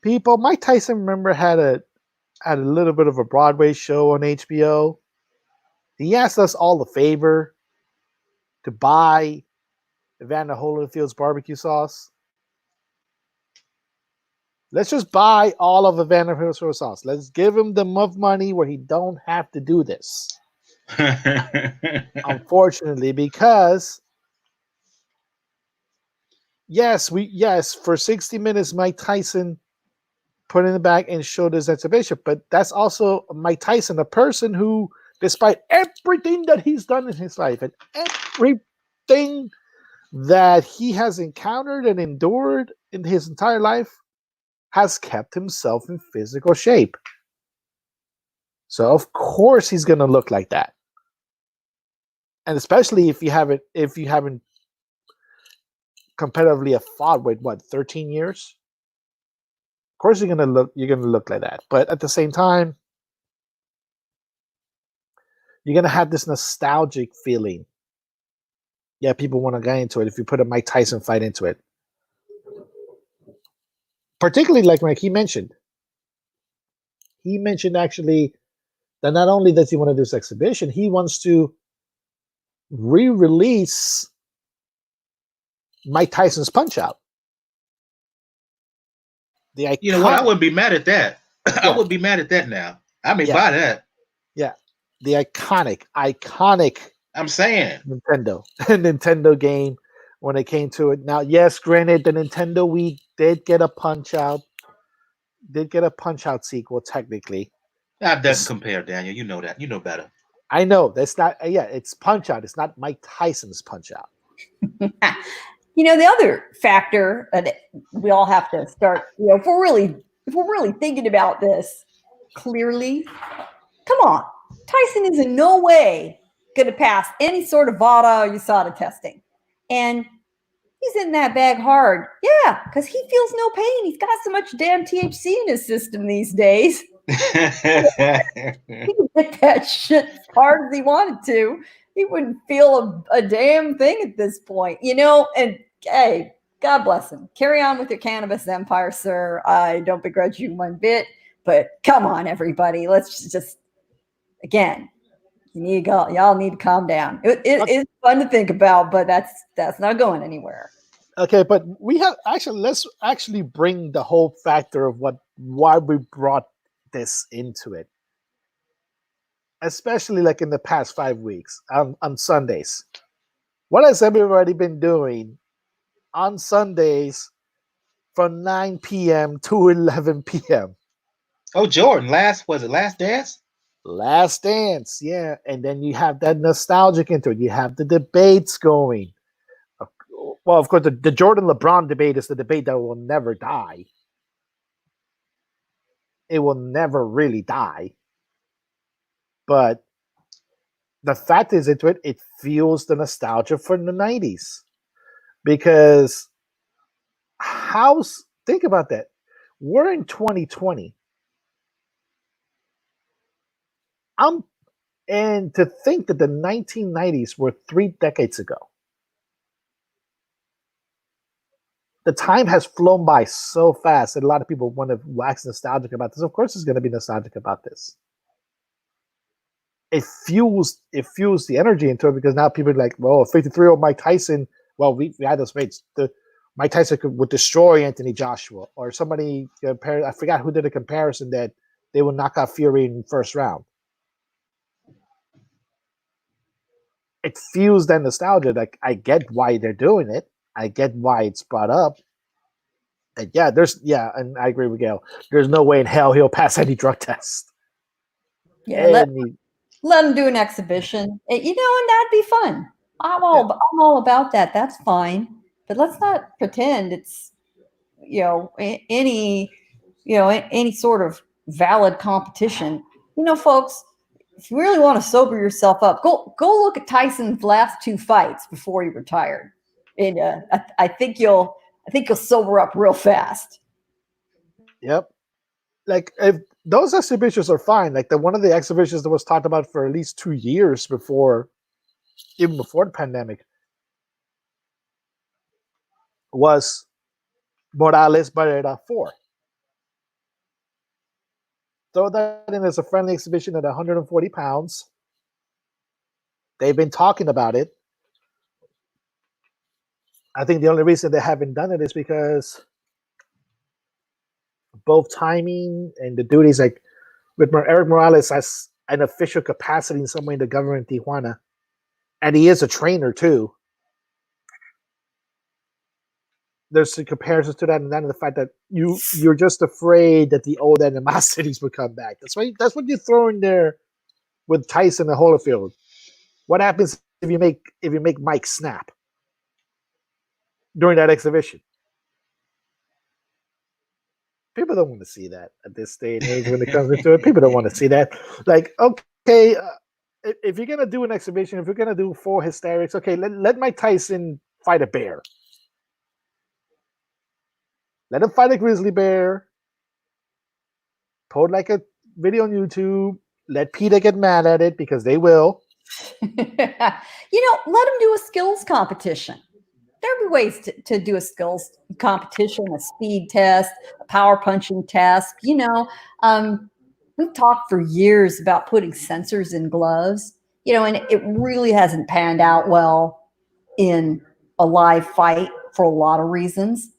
People, Mike Tyson, remember, had a little bit of a Broadway show on HBO. He asked us all a favor to buy Evander Holyfield's barbecue sauce. Let's just buy all of Evander Holyfield's sauce. Let's give him the enough money where he don't have to do this. Unfortunately, because yes, for 60 minutes, Mike Tyson put in the back and showed his exhibition. But that's also Mike Tyson, a person who, despite everything that he's done in his life and everything that he has encountered and endured in his entire life, has kept himself in physical shape. So of course he's going to look like that. And especially if you haven't competitively fought with 13 years. Of course you're going to look like that. But at the same time, you're going to have this nostalgic feeling. Yeah, people want to get into it if you put a Mike Tyson fight into it. Particularly like he mentioned. He mentioned actually that not only does he want to do this exhibition, he wants to re-release Mike Tyson's Punch-Out. You know what? I wouldn't be mad at that. Yeah. I would be mad at that now. I mean, buy that. Yeah. The iconic. I'm saying Nintendo game when it came to it. Now, yes, granted, the Nintendo Wii did get a Punch-Out sequel technically. That doesn't compare, Daniel. You know that. You know better. I know that's not. It's Punch-Out. It's not Mike Tyson's Punch-Out. The other factor that we all have to start. If we're really thinking about this clearly, come on, Tyson is in no way going to pass any sort of VADA or USADA testing, and he's in that bag hard. Yeah, because he feels no pain. He's got so much damn THC in his system these days. He could get that shit as hard as he wanted to. He wouldn't feel a damn thing at this point, and hey, God bless him. Carry on with your cannabis empire, sir. I don't begrudge you one bit, but come on, everybody. Let's just, again, you need to go. Y'all need to calm down. It's fun to think about, but that's not going anywhere. Okay, but let's actually bring the whole factor of why we brought this into it. Especially like in the past 5 weeks on Sundays. What has everybody been doing on Sundays from 9 p.m. to 11 p.m.? Oh, Jordan, Last Dance? Last Dance, yeah. And then you have that nostalgic into it. You have the debates going. Well, of course, the Jordan LeBron debate is the debate that will never die. It will never really die. But the fact is, it fuels the nostalgia from the 90s. Because think about that. We're in 2020. And to think that the 1990s were 3 decades ago. the time has flown by so fast that a lot of people want to wax nostalgic about this. Of course, it's going to be nostalgic about this. It fuels the energy into it because now people are like, well, 53-year-old Mike Tyson. Well, we had those fights. Mike Tyson would destroy Anthony Joshua, or somebody compared. I forgot who did a comparison that they would knock out Fury in the first round. It fuels that nostalgia. Like, I get why they're doing it. I get why it's brought up. And and I agree with Gail. There's no way in hell he'll pass any drug test. Yeah, let him do an exhibition, and that'd be fun. I'm all about that. That's fine, but let's not pretend it's any any sort of valid competition. Folks, if you really want to sober yourself up, go look at Tyson's last 2 fights before he retired, and I think you'll sober up real fast. Yep. Like, if those exhibitions are fine, like one of the exhibitions that was talked about for at least 2 years even before the pandemic, was Morales Barrera 4. Throw that in as a friendly exhibition at 140 pounds. They've been talking about it. I think the only reason they haven't done it is because both timing and the duties, like with Eric Morales has an official capacity in some way in the government in Tijuana, and he is a trainer too. There's some comparisons to that, and then the fact that you're just afraid that the old animosities would come back. That's what you throw in there with Tyson and Holyfield. What happens if you make Mike snap during that exhibition? People don't want to see that at this day and age when it comes into it. People don't want to see that. Like, okay, if you're gonna do an exhibition, if you're gonna do 4 hysterics, okay, let Mike Tyson fight a bear. Let him fight a grizzly bear. Put like a video on YouTube. Let PETA get mad at it because they will. Let him do a skills competition. There'd be ways to do a skills competition, a speed test, a power punching test. We've talked for years about putting sensors in gloves, and it really hasn't panned out well in a live fight for a lot of reasons.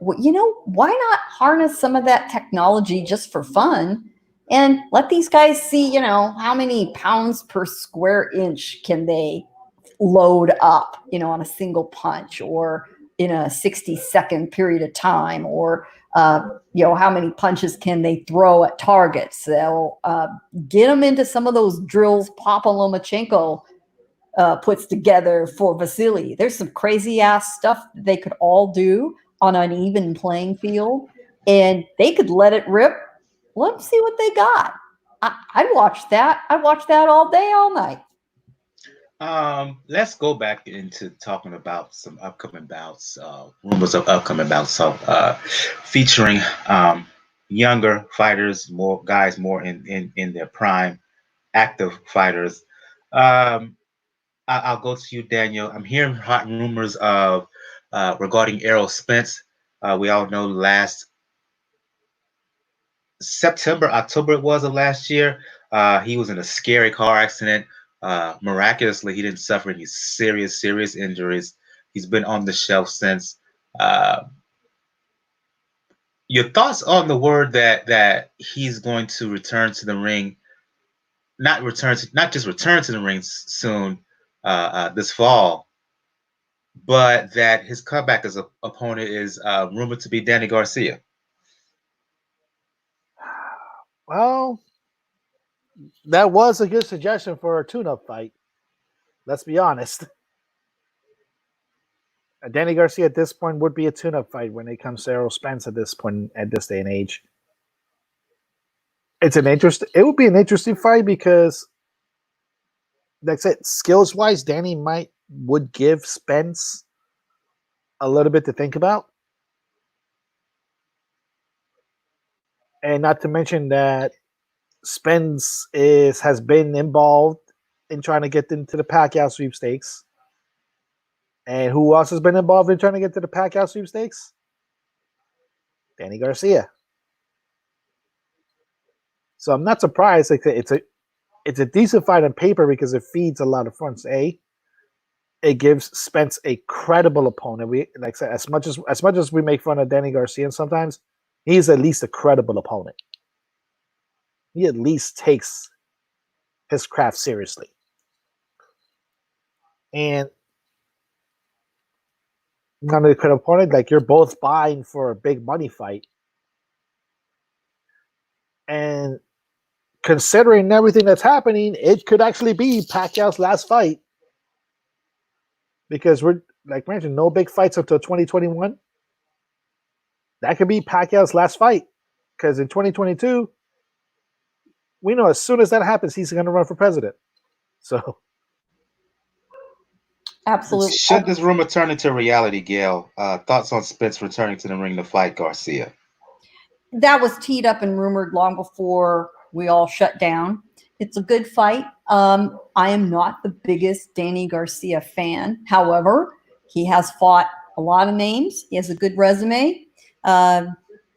Well, why not harness some of that technology just for fun and let these guys see, how many pounds per square inch can they load up, on a single punch or in a 60-second period of time, or how many punches can they throw at targets. They'll get them into some of those drills Papa Lomachenko puts together for Vasily. There's some crazy ass stuff they could all do on an even playing field, and they could let it rip. Let them see what they got. I'd watch that. I'd watch that all day, all night. Let's go back into talking about some upcoming bouts, rumors of upcoming bouts. So, featuring younger fighters, more guys, more in their prime, active fighters. I'll go to you, Daniel. I'm hearing hot rumors of regarding Errol Spence. We all know last September, October it was of last year. He was in a scary car accident. Miraculously, he didn't suffer any serious injuries. He's been on the shelf since. Uh, your thoughts on the word that he's going to return to the ring? Not just return to the ring soon, this fall, but that his comeback as an opponent is rumored to be Danny Garcia. Well, that was a good suggestion for a tune-up fight. Let's be honest. Danny Garcia at this point would be a tune-up fight when it comes to Errol Spence at this point, at this day and age. It would be an interesting fight because, like I said, skills-wise, Danny would give Spence a little bit to think about. And not to mention that Spence has been involved in trying to get into the Pacquiao sweepstakes. And who else has been involved in trying to get to the Pacquiao sweepstakes? Danny Garcia. So I'm not surprised. Like it's a decent fight on paper because it feeds a lot of fronts. It gives Spence a credible opponent. We like I said, as much as we make fun of Danny Garcia sometimes, he's at least a credible opponent. He at least takes his craft seriously. And not a credible opponent, like you're both buying for a big money fight. And considering everything that's happening, it could actually be Pacquiao's last fight. Because we're like mentioned, no big fights until 2021. That could be Pacquiao's last fight. Because in 2022, we know as soon as that happens, he's going to run for president. So, Absolutely. Should this rumor turn into reality, Gail? Thoughts on Spence returning to the ring to fight Garcia? That was teed up and rumored long before we all shut down. It's a good fight. I am not the biggest Danny Garcia fan. However, he has fought a lot of names. He has a good resume.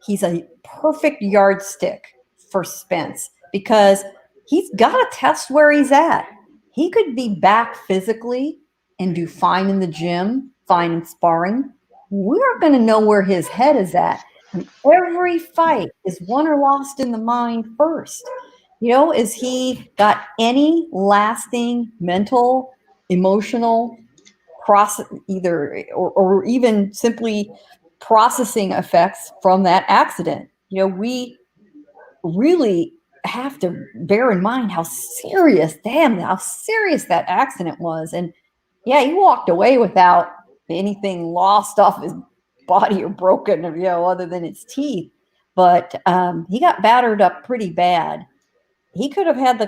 He's a perfect yardstick for Spence because he's got to test where he's at. He could be back physically and do fine in the gym, fine in sparring. We're going to know where his head is at. And every fight is won or lost in the mind first. You know, is he got any lasting mental, emotional or even simply processing effects from that accident? You know, we really have to bear in mind how serious that accident was. And yeah, he walked away without anything lost off his body or broken, you know, other than his teeth. But he got battered up pretty bad. He could have had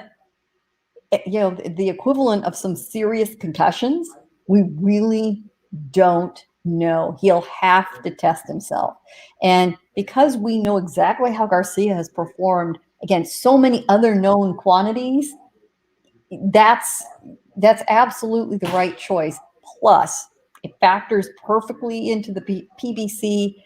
the equivalent of some serious concussions. We really don't know. He'll have to test himself. And because we know exactly how Garcia has performed against so many other known quantities, that's absolutely the right choice. Plus, it factors perfectly into the PBC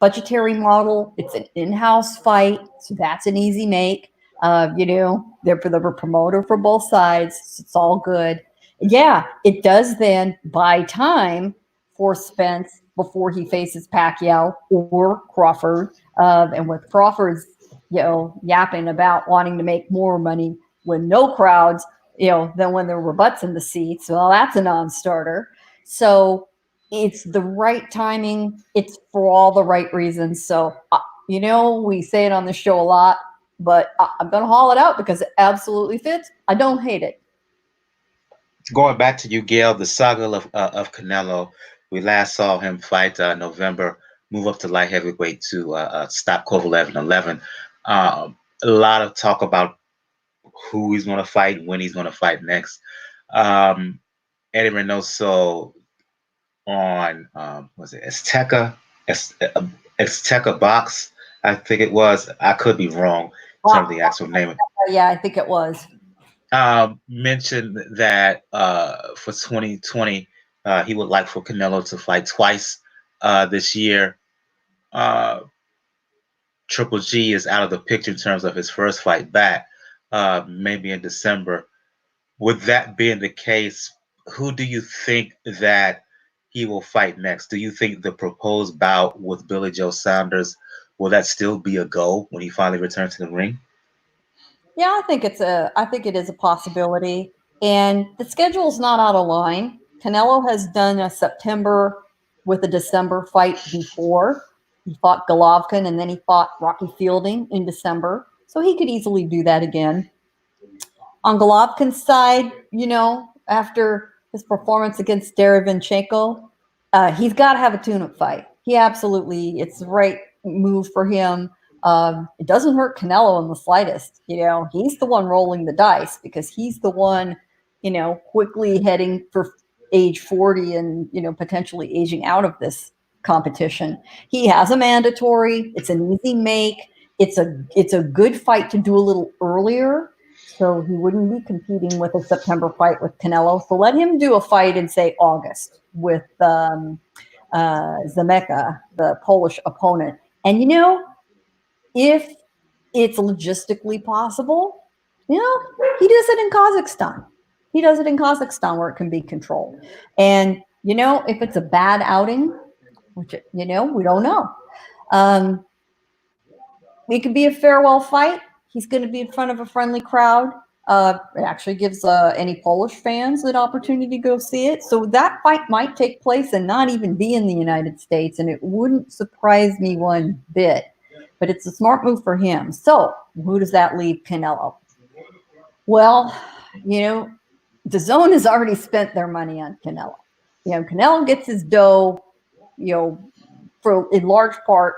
budgetary model. It's an in-house fight, so that's an easy make. You know, they're the promoter for both sides. So it's all good. Yeah, it does then buy time for Spence before he faces Pacquiao or Crawford. And with Crawford's, you know, yapping about wanting to make more money when no crowds, you know, than when there were butts in the seats. Well, that's a non-starter. So it's the right timing. It's for all the right reasons. So, you know, we say it on the show a lot, but I'm going to haul it out because it absolutely fits. I don't hate it. Going back to you, Gail, the saga of Canelo. We last saw him fight November, move up to light heavyweight to stop Kovalev in 11. A lot of talk about who he's going to fight, when he's going to fight next. Eddie Reynoso on was it Azteca Box? I think it was. I could be wrong in terms of the actual name. Yeah, I think it was. Mentioned that for 2020, he would like for Canelo to fight twice this year. Triple G is out of the picture in terms of his first fight back, maybe in December. With that being the case, who do you think that he will fight next? Do you think the proposed bout with Billy Joe Saunders, will that still be a go when he finally returns to the ring? Yeah, I think it is a possibility. And the schedule's not out of line. Canelo has done a September with a December fight before. He fought Golovkin and then he fought Rocky Fielding in December. So he could easily do that again. On Golovkin's side, you know, after his performance against Derevyanchenko, he's got to have a tune-up fight. It's the right move for him. It doesn't hurt Canelo in the slightest. You know, he's the one rolling the dice because he's the one, you know, quickly heading for age 40 and, you know, potentially aging out of this competition. He has a mandatory. It's an easy make. It's a good fight to do a little earlier So he wouldn't be competing with a September fight with Canelo. So let him do a fight in, say, August with Zemeka, the Polish opponent. And, if it's logistically possible, he does it in Kazakhstan. He does it in Kazakhstan where it can be controlled. And, if it's a bad outing, which, we don't know. It could be a farewell fight. He's going to be in front of a friendly crowd. It actually gives any Polish fans an opportunity to go see it. So that fight might take place and not even be in the United States, and it wouldn't surprise me one bit. But it's a smart move for him. So who does that leave Canelo? Well, DAZN has already spent their money on Canelo. Canelo gets his dough, for in large part,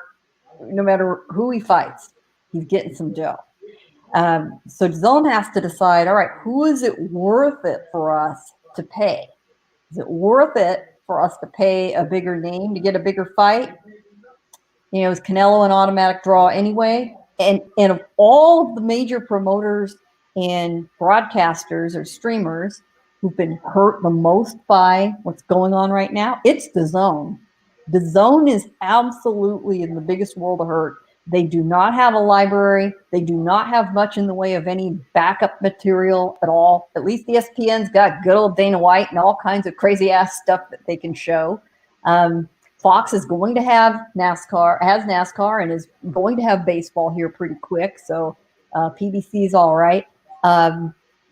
no matter who he fights, he's getting some dough. So DAZN has to decide, all right, who is it worth it for us to pay? Is it worth it for us to pay a bigger name to get a bigger fight? Is Canelo an automatic draw anyway? And of all of the major promoters and broadcasters or streamers who've been hurt the most by what's going on right now, it's DAZN. DAZN is absolutely in the biggest world of hurt. They do not have a library. They do not have much in the way of any backup material at all. At least ESPN's got good old Dana White and all kinds of crazy ass stuff that they can show. Fox is going to have NASCAR, and is going to have baseball here pretty quick. So PBC is all right.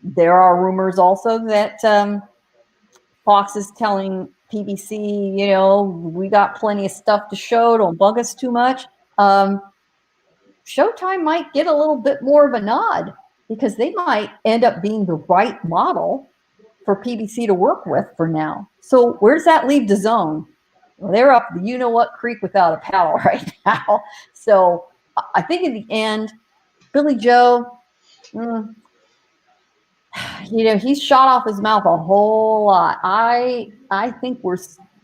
There are rumors also that Fox is telling PBC, we got plenty of stuff to show. Don't bug us too much. Showtime might get a little bit more of a nod because they might end up being the right model for PBC to work with for now. So where does that leave DAZN? Well, they're up the you-know-what creek without a paddle right now. So I think in the end, Billy Joe, he's shot off his mouth a whole lot. I think we're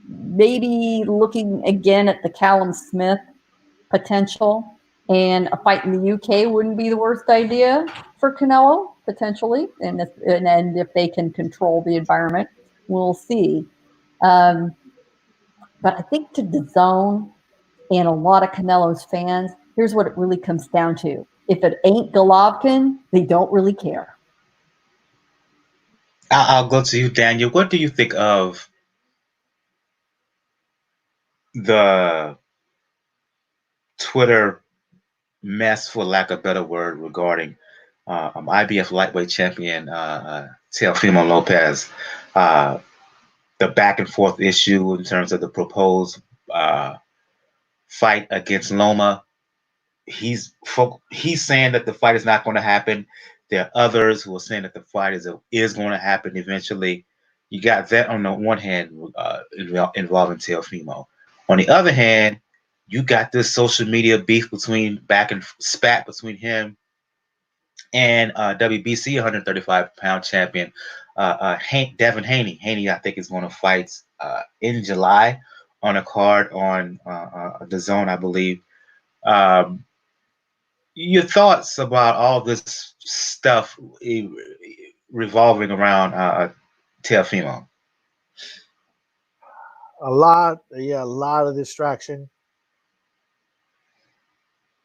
maybe looking again at the Callum Smith potential, and a fight in the UK wouldn't be the worst idea for Canelo potentially. And if they can control the environment, we'll see. But I think to DAZN and a lot of Canelo's fans, here's what it really comes down to. If it ain't Golovkin, they don't really care. I'll go to you, Daniel. What do you think of the Twitter mess, for lack of a better word, regarding IBF lightweight champion Teofimo Lopez? The back and forth issue in terms of the proposed fight against Loma. He's saying that the fight is not going to happen. There are others who are saying that the fight is going to happen eventually. You got that on the one hand involving Teofimo. On the other hand, you got this social media beef between him and WBC 135-pound champion Devin Haney. Haney, I think, is going to fight in July on a card on DAZN, I believe. Your thoughts about all this stuff revolving around Teofimo? A lot of distraction.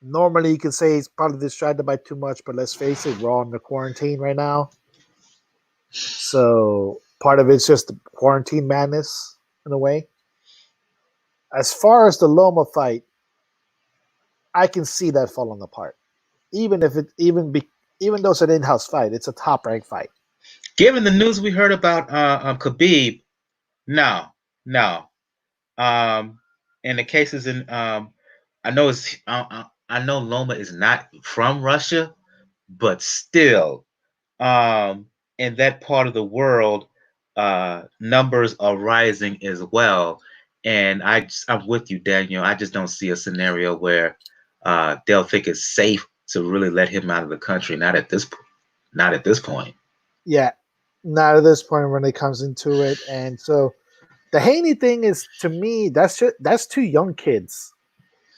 Normally, you could say he's probably distracted by too much, but let's face it, we're all in the quarantine right now. So part of it's just the quarantine madness in a way. As far as the Loma fight, I can see that falling apart. Even though it's an in-house fight, it's a top-ranked fight. Given the news we heard about Khabib, no. In the cases I know Loma is not from Russia, but still, in that part of the world, numbers are rising as well. And I'm with you, Daniel. I just don't see a scenario where they'll think it's safe to really let him out of the country. Not at this point. Yeah, not at this point when it comes into it. And so the Haney thing is, to me, that's two young kids.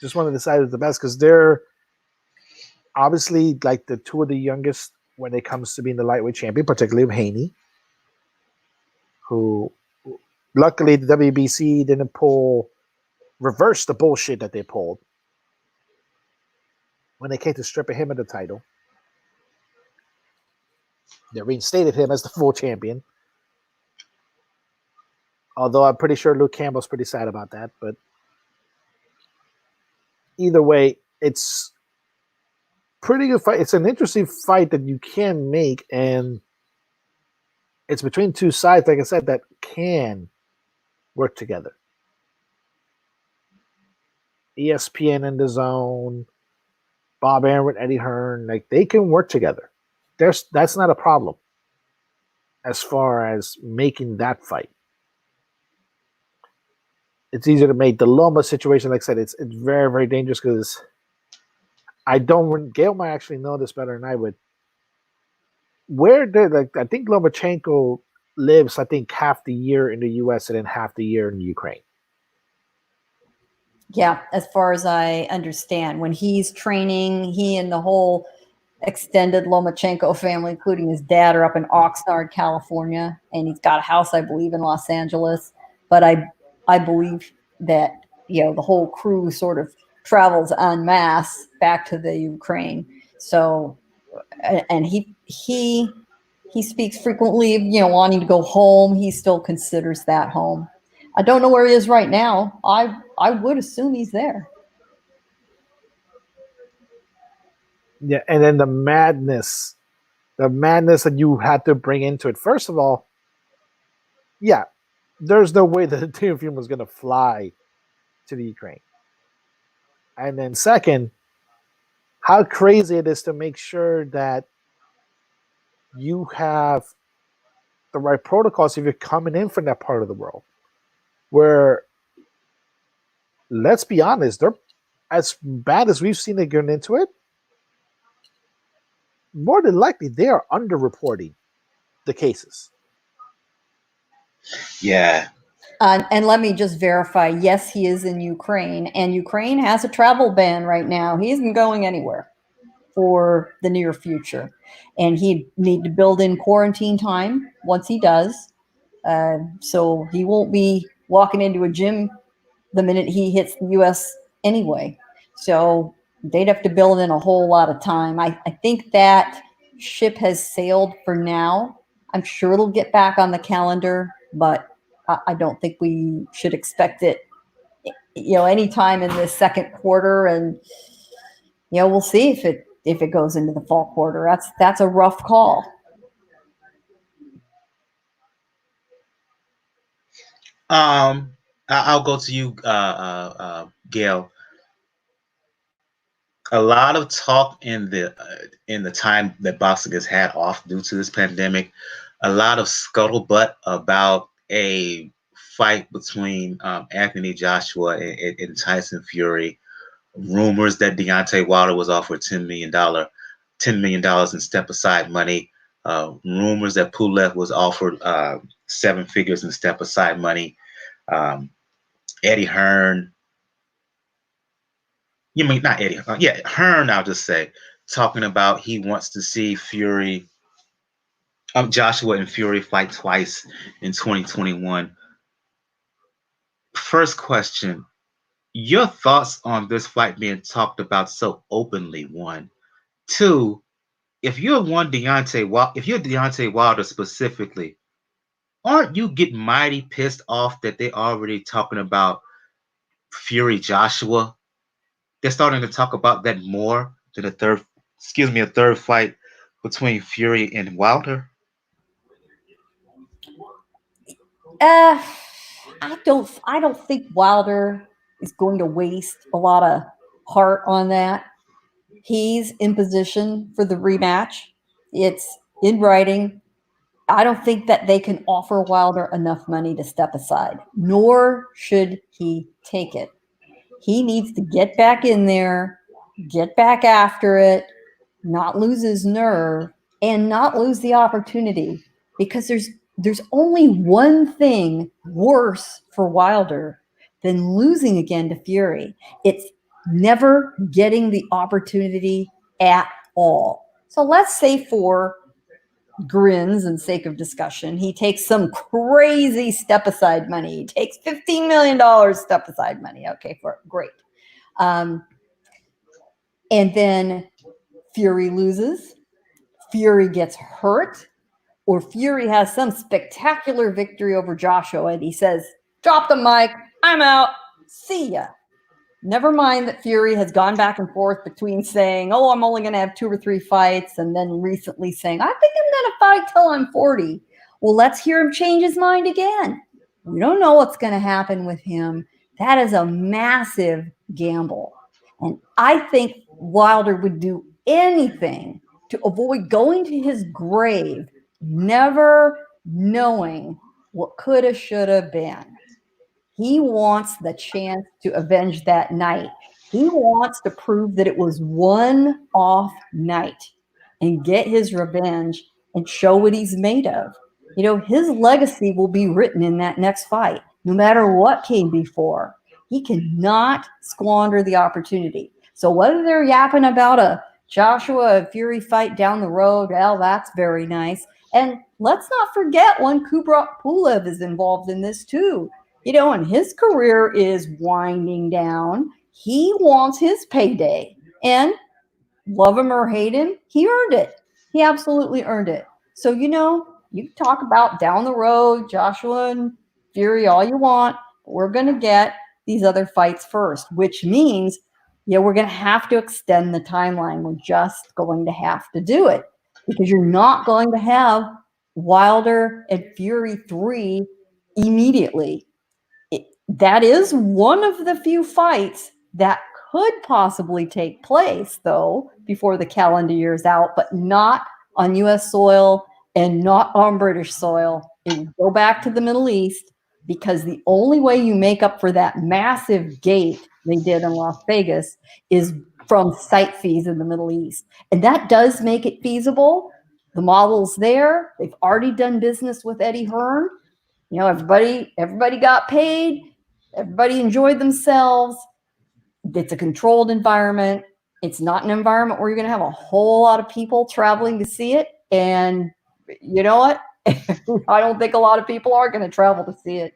Just want to decide who's the best because they're obviously like the two of the youngest when it comes to being the lightweight champion, particularly with Haney, who luckily the WBC didn't reverse the bullshit that they pulled when they came to stripping him of the title. They reinstated him as the full champion. Although I'm pretty sure Luke Campbell's pretty sad about that. But either way, it's pretty good fight. It's an interesting fight that you can make, and it's between two sides, like I said, that can work together. ESPN and DAZN, Bob Arum, Eddie Hearn, like they can work together. That's not a problem as far as making that fight. It's easier to make the Loma situation, like I said, it's very, very dangerous because Gail might actually know this better than I would. I think Lomachenko lives, I think, half the year in the US and then half the year in Ukraine. Yeah, as far as I understand, when he's training, he and the whole extended Lomachenko family, including his dad, are up in Oxnard, California, and he's got a house, I believe, in Los Angeles. But I believe that, the whole crew sort of travels en masse back to the Ukraine. So, and he speaks frequently of, wanting to go home. He still considers that home. I don't know where he is right now. I would assume he's there. Yeah, and then the madness that you had to bring into it. First of all, yeah, there's no way that the Teofimo was going to fly to the Ukraine. And then second, how crazy it is to make sure that you have the right protocols if you're coming in from that part of the world. Where, let's be honest, they're as bad as we've seen it going into it. More than likely, they are underreporting the cases. Yeah. And let me just verify, yes, he is in Ukraine, and Ukraine has a travel ban right now. He isn't going anywhere for the near future. And he'd need to build in quarantine time once he does. So he won't be walking into a gym the minute he hits the U.S. anyway. So they'd have to build in a whole lot of time. I think that ship has sailed for now. I'm sure it'll get back on the calendar, but I don't think we should expect it, anytime in the second quarter. And, we'll see if it goes into the fall quarter. That's a rough call. I'll go to you, Gail. A lot of talk in the time that boxing has had off due to this pandemic. A lot of scuttlebutt about a fight between Anthony Joshua and Tyson Fury. Rumors that Deontay Wilder was offered $10 million in step aside money. Rumors that Pulev was offered 7 figures in step aside money. Eddie Hearn. You mean not Eddie? Hearn. I'll just say, talking about he wants to see Joshua and Fury fight twice in 2021. First question: your thoughts on this fight being talked about so openly? 1, 2. If you're Deontay Wilder specifically, aren't you getting mighty pissed off that they're already talking about Fury Joshua? They're starting to talk about that more than a third fight between Fury and Wilder. I don't think Wilder is going to waste a lot of heart on that. He's in position for the rematch. It's in writing. I don't think that they can offer Wilder enough money to step aside, nor should he take it. He needs to get back in there, get back after it, not lose his nerve, and not lose the opportunity, because there's only one thing worse for Wilder than losing again to Fury. It's never getting the opportunity at all. So let's say for grins and sake of discussion, he takes some crazy step aside money. He takes $15 million step aside money. Okay, great. And then Fury loses, Fury gets hurt, or Fury has some spectacular victory over Joshua and he says, drop the mic, I'm out, see ya. Never mind that Fury has gone back and forth between saying, oh, I'm only going to have 2 or 3 fights, and then recently saying, I think I'm going to fight till I'm 40. Well, let's hear him change his mind again. We don't know what's going to happen with him. That is a massive gamble. And I think Wilder would do anything to avoid going to his grave, never knowing what could have, should have been. He wants the chance to avenge that night. He wants to prove that it was one off night and get his revenge and show what he's made of. You know, his legacy will be written in that next fight, no matter what came before. He cannot squander the opportunity. So whether they're yapping about a Joshua Fury fight down the road, well, that's very nice. And let's not forget when Kubrat Pulev is involved in this too. You know, and his career is winding down. He wants his payday. And love him or hate him, he earned it. He absolutely earned it. So, you know, you talk about down the road, Joshua and Fury all you want. But we're going to get these other fights first, which means, yeah, we're going to have to extend the timeline. We're just going to have to do it because you're not going to have Wilder and Fury 3 immediately. That is one of the few fights that could possibly take place, though, before the calendar year's out, but not on U.S. soil and not on British soil. It would go back to the Middle East because the only way you make up for that massive gate they did in Las Vegas is from site fees in the Middle East. And that does make it feasible. The model's there. They've already done business with Eddie Hearn. You know, everybody got paid. Everybody enjoyed themselves. It's a controlled environment. It's not an environment where you're going to have a whole lot of people traveling to see it. And you know what? I don't think a lot of people are going to travel to see it.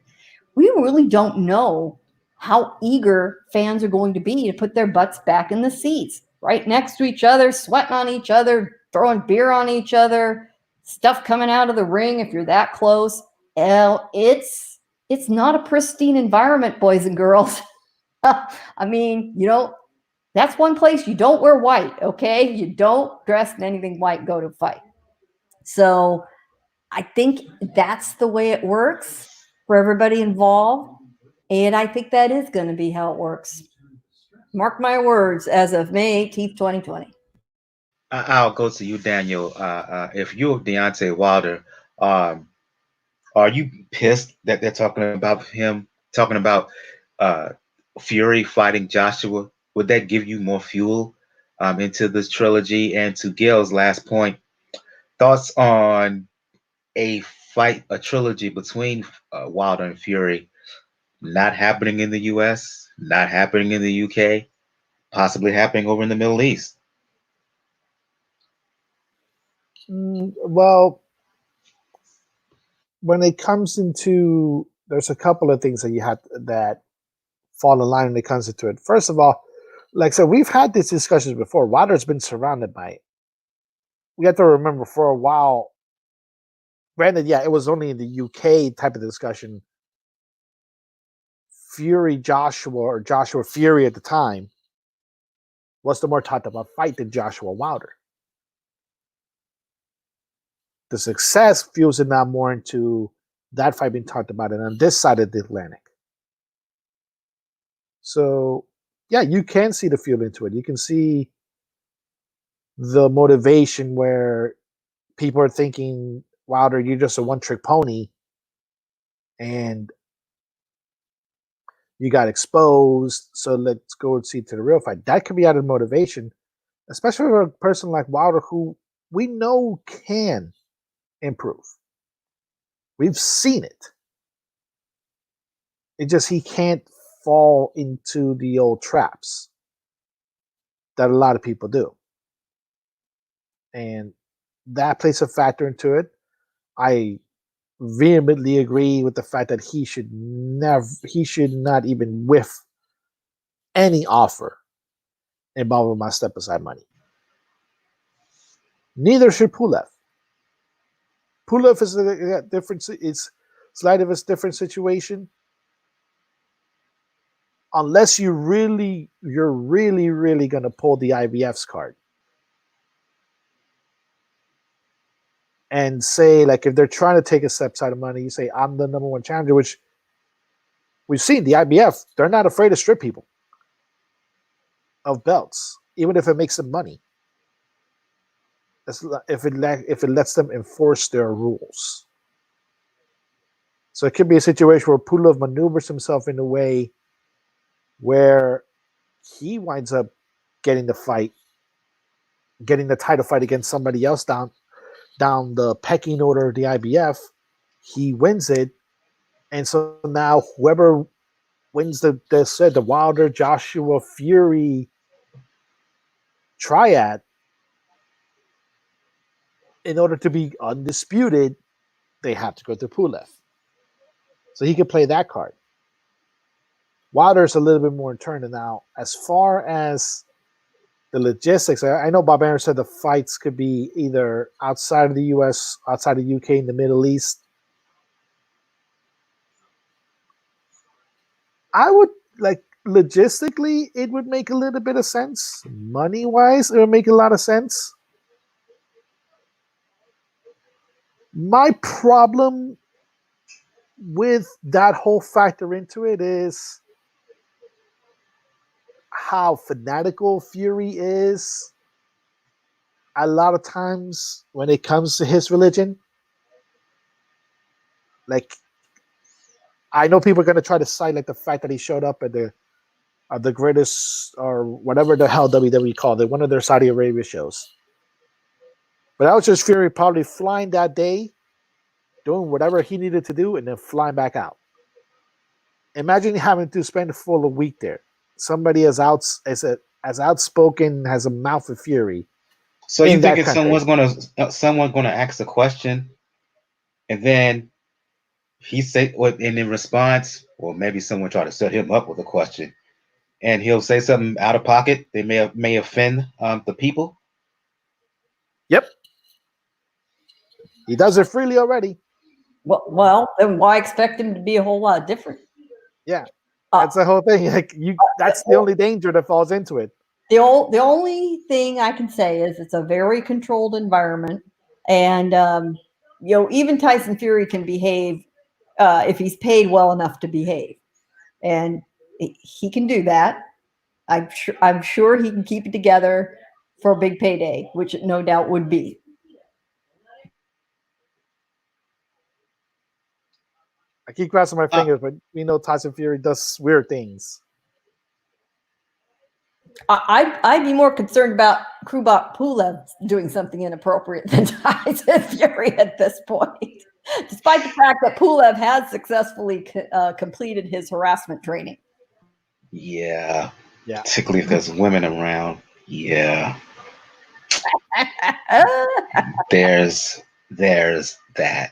We really don't know how eager fans are going to be to put their butts back in the seats, right next to each other, sweating on each other, throwing beer on each other, stuff coming out of the ring if you're that close. Well, it's not a pristine environment, boys and girls. I mean, you know, that's one place you don't wear white, okay? You don't dress in anything white, go to fight. So I think that's the way it works for everybody involved. And I think that is going to be how it works. Mark my words, as of May 18th, 2020. I'll go to you, Daniel. If you're Deontay Wilder, um, are you pissed that they're talking about uh, Fury fighting Joshua? Would that give you more fuel into this trilogy? And to Gail's last point, thoughts on a trilogy between Wilder and Fury not happening in the U.S., not happening in the U.K., possibly happening over in the Middle East? Well, when it comes into, there's a couple of things that you have that fall in line when it comes into it. First of all, like I said, we've had these discussions before. Wilder's been surrounded by it. We have to remember for a while, granted, yeah, it was only in the UK type of discussion. Fury Joshua or Joshua Fury at the time was the more talked about fight than Joshua Wilder. The success fuels it now more into that fight being talked about and on this side of the Atlantic. So, yeah, you can see the fuel into it. You can see the motivation where people are thinking, Wilder, you're just a one-trick pony, and you got exposed, so let's go and see to the real fight. That could be out of motivation, especially for a person like Wilder, who we know can improve. We've seen it. It just he can't fall into the old traps that a lot of people do. and that plays a factor into it. I vehemently agree with the fact that he should not even whiff any offer involving my step aside money. Neither should Pulev. Pulev is a different. It's slight of a different situation. Unless you're really going to pull the IBF's card and say, like, if they're trying to take a step side of money, you say, I'm the number one challenger, which we've seen the IBF, they're not afraid to strip people of belts, even if it makes them money. If it lets them enforce their rules. So it could be a situation where Pulev maneuvers himself in a way where he winds up getting the title fight against somebody else down the pecking order of the IBF. He wins it, and so now whoever wins the Wilder Joshua Fury triad, in order to be undisputed, they have to go to Pulev. So he could play that card. Wilder's a little bit more in turn. And now, as far as the logistics, I know Bob Arum said the fights could be either outside of the US, outside of the UK, in the Middle East. I would, like, logistically, it would make a little bit of sense. Money-wise, it would make a lot of sense. My problem with that whole factor into it is how fanatical Fury is a lot of times when it comes to his religion. Like, I know people are going to try to cite, like, the fact that he showed up at the greatest, or whatever the hell WWE called it, one of their Saudi Arabia shows. But that was just Fury probably flying that day, doing whatever he needed to do, and then flying back out. Imagine having to spend a full week there. Somebody as outspoken, has a mouth of fury. So you in think that if country. someone's gonna ask a question, and then he say what, and in response, or maybe someone try to set him up with a question, and he'll say something out of pocket, they may offend the people. Yep. He does it freely already. Well, then why expect him to be a whole lot different? Yeah. That's the whole thing. Like, that's the only danger that falls into it. The only thing I can say is it's a very controlled environment, and even Tyson Fury can behave if he's paid well enough to behave, and he can do that. I'm sure he can keep it together for a big payday, which it no doubt would be. I keep crossing my fingers, but we know Tyson Fury does weird things. I'd be more concerned about Krubak Pulev doing something inappropriate than Tyson Fury at this point, despite the fact that Pulev has successfully completed his harassment training. Yeah. Particularly if there's women around. Yeah. there's that.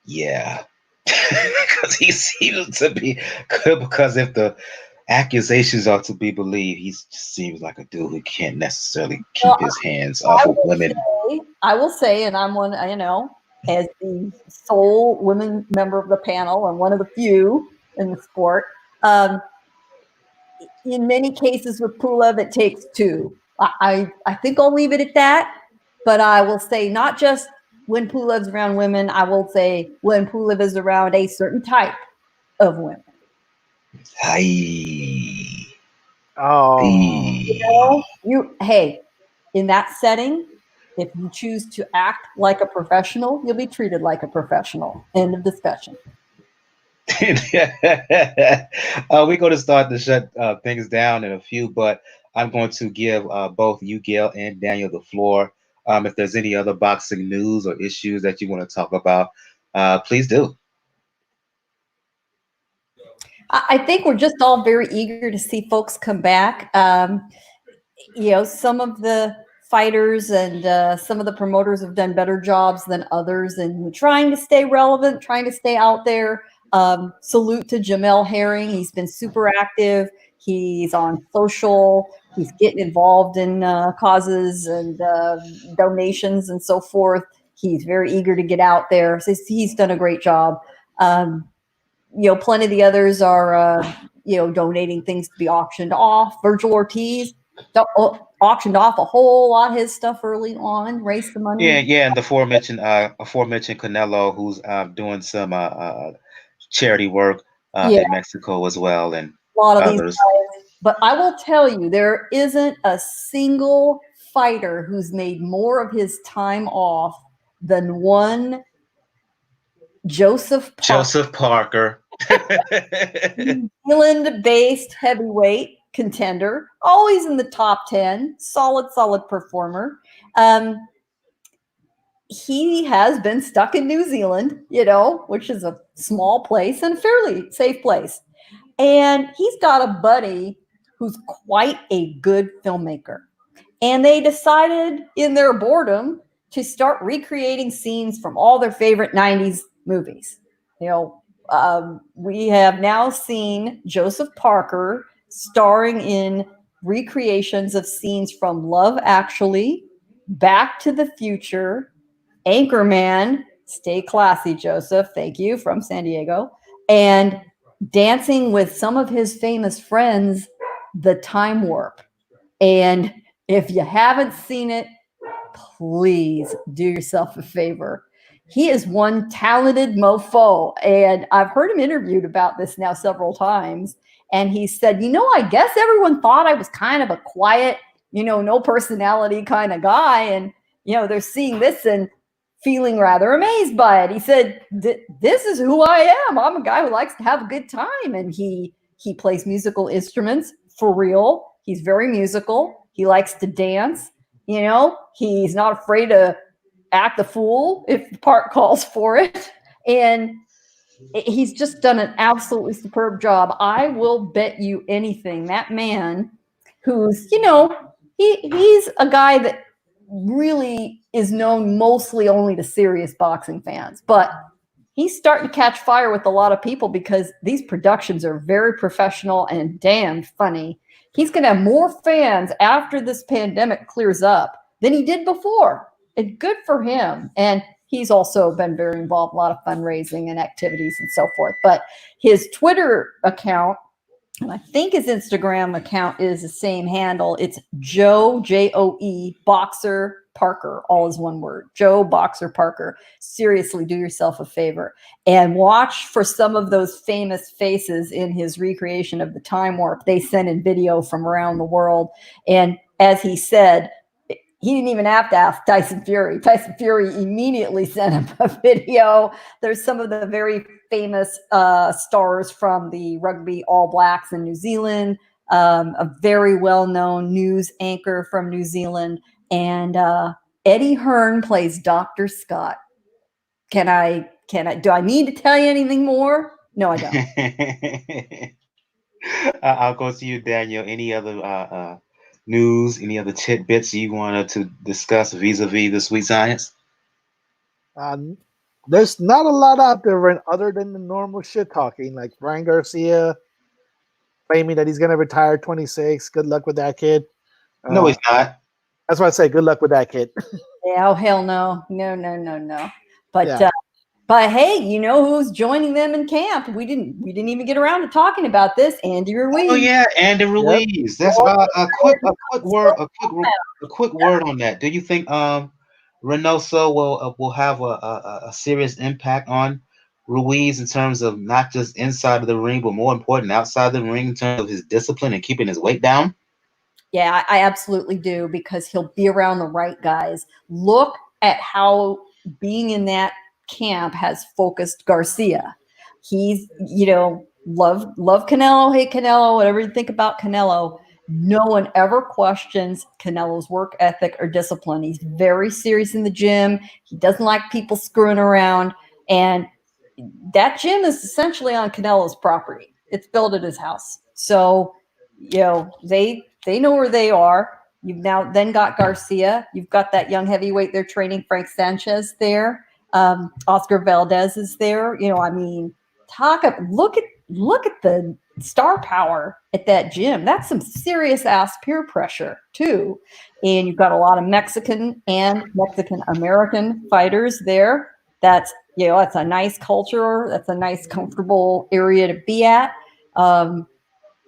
Yeah. Because he seems to be good, because if the accusations are to be believed, he seems like a dude who can't necessarily keep his hands off of women. I will say, and I'm one, as the sole women member of the panel and one of the few in the sport, in many cases with Pulev, it takes two. I think I'll leave it at that, but I will say not just when Pulev's around women, I will say when Pulev is around a certain type of women. Hey. Oh. Hey, in that setting, if you choose to act like a professional, you'll be treated like a professional. End of discussion. We're going to start to shut things down in a few, but I'm going to give both you, Gail, and Daniel the floor. If there's any other boxing news or issues that you want to talk about, please do. I think we're just all very eager to see folks come back. Some of the fighters and some of the promoters have done better jobs than others in trying to stay relevant, trying to stay out there. Salute to Jamel Herring. He's been super active. He's on social. He's getting involved in causes and donations and so forth. He's very eager to get out there. So he's done a great job. Plenty of the others are, donating things to be auctioned off. Virgil Ortiz auctioned off a whole lot of his stuff early on, raised the money. Yeah, and the aforementioned Canelo, who's doing some charity work in Mexico as well, and a lot of others. These guys. But I will tell you, there isn't a single fighter who's made more of his time off than one Joseph Parker. New Zealand-based heavyweight contender, always in the top 10, solid performer. He has been stuck in New Zealand, which is a small place and a fairly safe place. And he's got a buddy who's quite a good filmmaker. And they decided in their boredom to start recreating scenes from all their favorite 90s movies. We have now seen Joseph Parker starring in recreations of scenes from Love Actually, Back to the Future, Anchorman, stay classy, Joseph, thank you, from San Diego, and Dancing with some of his famous friends, The Time Warp. And if you haven't seen it, please do yourself a favor. He is one talented mofo, and I've heard him interviewed about this now several times. And he said, I guess everyone thought I was kind of a quiet, no personality kind of guy. And, they're seeing this and feeling rather amazed by it. He said, this is who I am. I'm a guy who likes to have a good time. And he plays musical instruments for real. He's very musical. He likes to dance. He's not afraid to act the fool if the part calls for it. And he's just done an absolutely superb job. I will bet you anything that man who's, he's a guy that really is known mostly only to serious boxing fans, but he's starting to catch fire with a lot of people because these productions are very professional and damn funny. He's going to have more fans after this pandemic clears up than he did before. And good for him. And he's also been very involved in a lot of fundraising and activities and so forth. But his Twitter account, and I think his Instagram account is the same handle. It's Joe, Joe, Boxer Parker, all is one word. Joe Boxer Parker. Seriously, do yourself a favor and watch for some of those famous faces in his recreation of the Time Warp. They sent in video from around the world. And as he said, he didn't even have to ask Tyson Fury. Tyson Fury immediately sent him a video. There's some of the very famous stars from the Rugby All Blacks in New Zealand, a very well-known news anchor from New Zealand, and Eddie Hearn plays Dr. Scott. Do I need to tell you anything more? No, I don't. I'll go to you, Daniel. Any other news, any other tidbits you wanted to discuss vis-a-vis the Sweet Science? There's not a lot out there other than the normal shit talking, like Ryan Garcia claiming that he's going to retire 26. Good luck with that kid. No, he's not. That's why I say good luck with that kid. Yeah, oh, hell no. No. But yeah. But hey, you know who's joining them in camp? We didn't even get around to talking about this. Andy Ruiz. Oh yeah, Andy Ruiz. Yep. That's a quick word on that. Do you think Reynoso will have a serious impact on Ruiz in terms of not just inside of the ring, but more important, outside the ring in terms of his discipline and keeping his weight down? Yeah, I absolutely do, because he'll be around the right guys. Look at how being in that camp has focused Garcia. He's, love Canelo, hate Canelo, whatever you think about Canelo. No one ever questions Canelo's work ethic or discipline. He's very serious in the gym. He doesn't like people screwing around. And that gym is essentially on Canelo's property. It's built at his house. So, they know where they are. You've now then got Garcia. You've got that young heavyweight they're training, Frank Sanchez there. Oscar Valdez is there. I mean, look at the star power at that gym. That's some serious ass peer pressure too. And you've got a lot of Mexican and Mexican American fighters there. That's a nice culture. That's a nice, comfortable area to be at.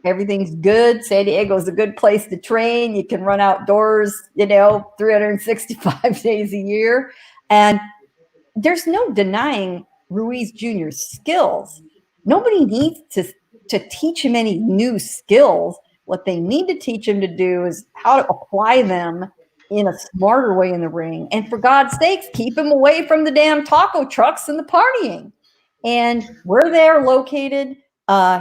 Everything's good. San Diego's a good place to train. You can run outdoors, 365 days a year. And there's no denying Ruiz Jr.'s skills. Nobody needs to teach him any new skills. What they need to teach him to do is how to apply them in a smarter way in the ring. And for God's sakes, keep him away from the damn taco trucks and the partying. And where they're located,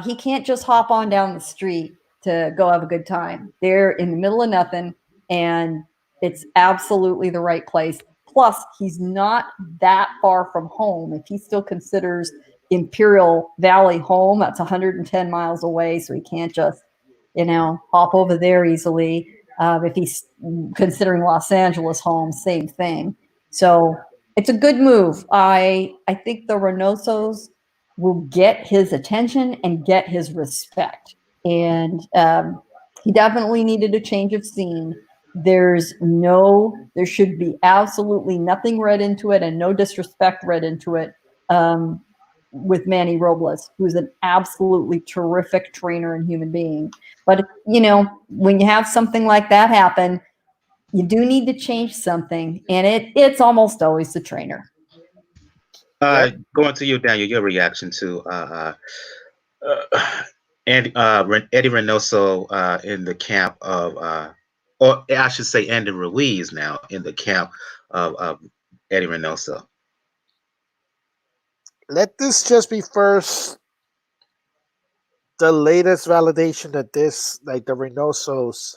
he can't just hop on down the street to go have a good time. They're in the middle of nothing, and it's absolutely the right place. Plus, he's not that far from home. If he still considers Imperial Valley home, that's 110 miles away, so he can't just, hop over there easily. If he's considering Los Angeles home, same thing. So it's a good move. I think the Reynosos will get his attention and get his respect. And he definitely needed a change of scene. There should be absolutely nothing read into it and no disrespect read into it with Manny Robles, who's an absolutely terrific trainer and human being. But, when you have something like that happen, you do need to change something. And it's almost always the trainer. Going to you, Daniel, your reaction to Eddie Reynoso in the camp of, or I should say Andy Ruiz now in the camp of Eddie Reynoso. Let this just be first the latest validation that the Reynosos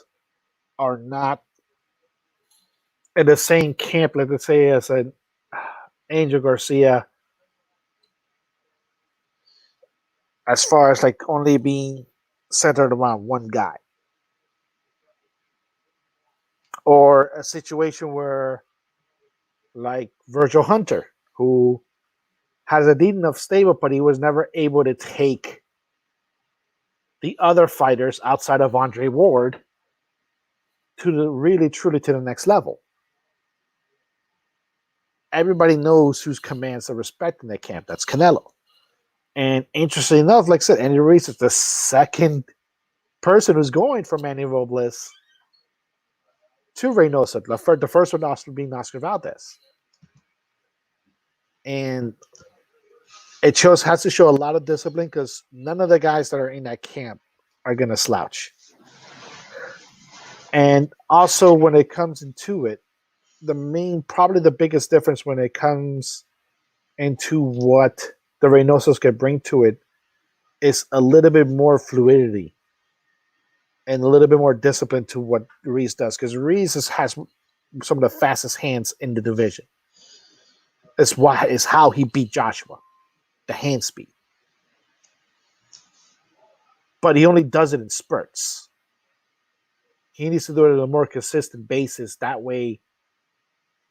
are not in the same camp, let's say, as an Angel Garcia, as far as only being centered around one guy. Or a situation where, like Virgil Hunter, who has a decent enough stable, but he was never able to take the other fighters outside of Andre Ward to truly to the next level. Everybody knows who commands the respect in that camp. That's Canelo. And interestingly enough, like I said, Andy Ruiz is the second person who's going from Manny Robles to Reynoso. The first one also being Oscar Valdez. And it has to show a lot of discipline because none of the guys that are in that camp are going to slouch. And also when it comes into it, probably the biggest difference when it comes into what the Reynosos can bring to it is a little bit more fluidity and a little bit more discipline to what Ruiz does, because Ruiz has some of the fastest hands in the division. It's how he beat Joshua, the hand speed. But he only does it in spurts. He needs to do it on a more consistent basis. That way,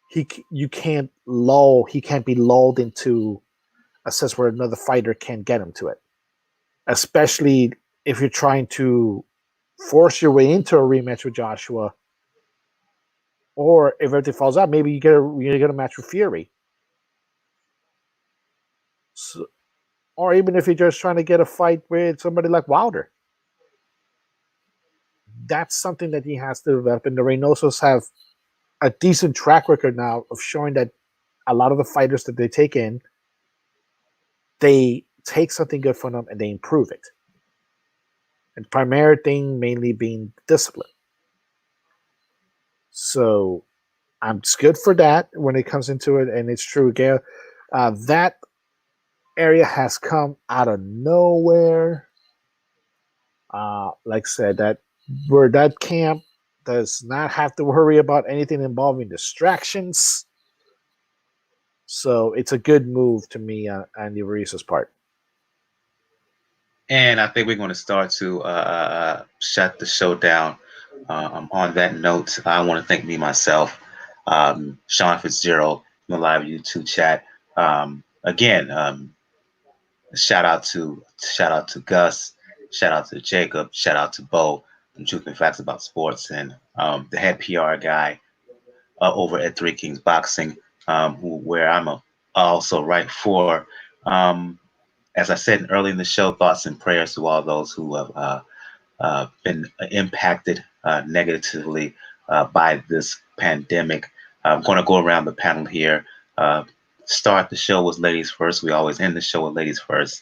he can't be lulled into a sense where another fighter can't get him to it. Especially if you're trying to force your way into a rematch with Joshua, or if everything falls out, maybe you get a match with Fury. So, or even if you're just trying to get a fight with somebody like Wilder. That's something that he has to develop, and the Reynosos have a decent track record now of showing that a lot of the fighters that they take in, they take something good from them and they improve it. And the primary thing mainly being discipline. So I'm just good for that when it comes into it, and it's true, Gail. That area has come out of nowhere. Like I said, that camp does not have to worry about anything involving distractions. So it's a good move to me on Andy Ruiz's part. And I think we're going to start to shut the show down On that note, I want to thank me myself, Sean Fitzgerald, in the live YouTube chat. Again, shout out to Gus, shout out to Jacob, shout out to Bo from Truth and Facts About Sports, and the head PR guy over at Three Kings Boxing, where also write for. Um, as I said early in the show, thoughts and prayers to all those who have been impacted negatively by this pandemic. I'm going to go around the panel here. Uh, start the show with ladies first. We always end the show with ladies first.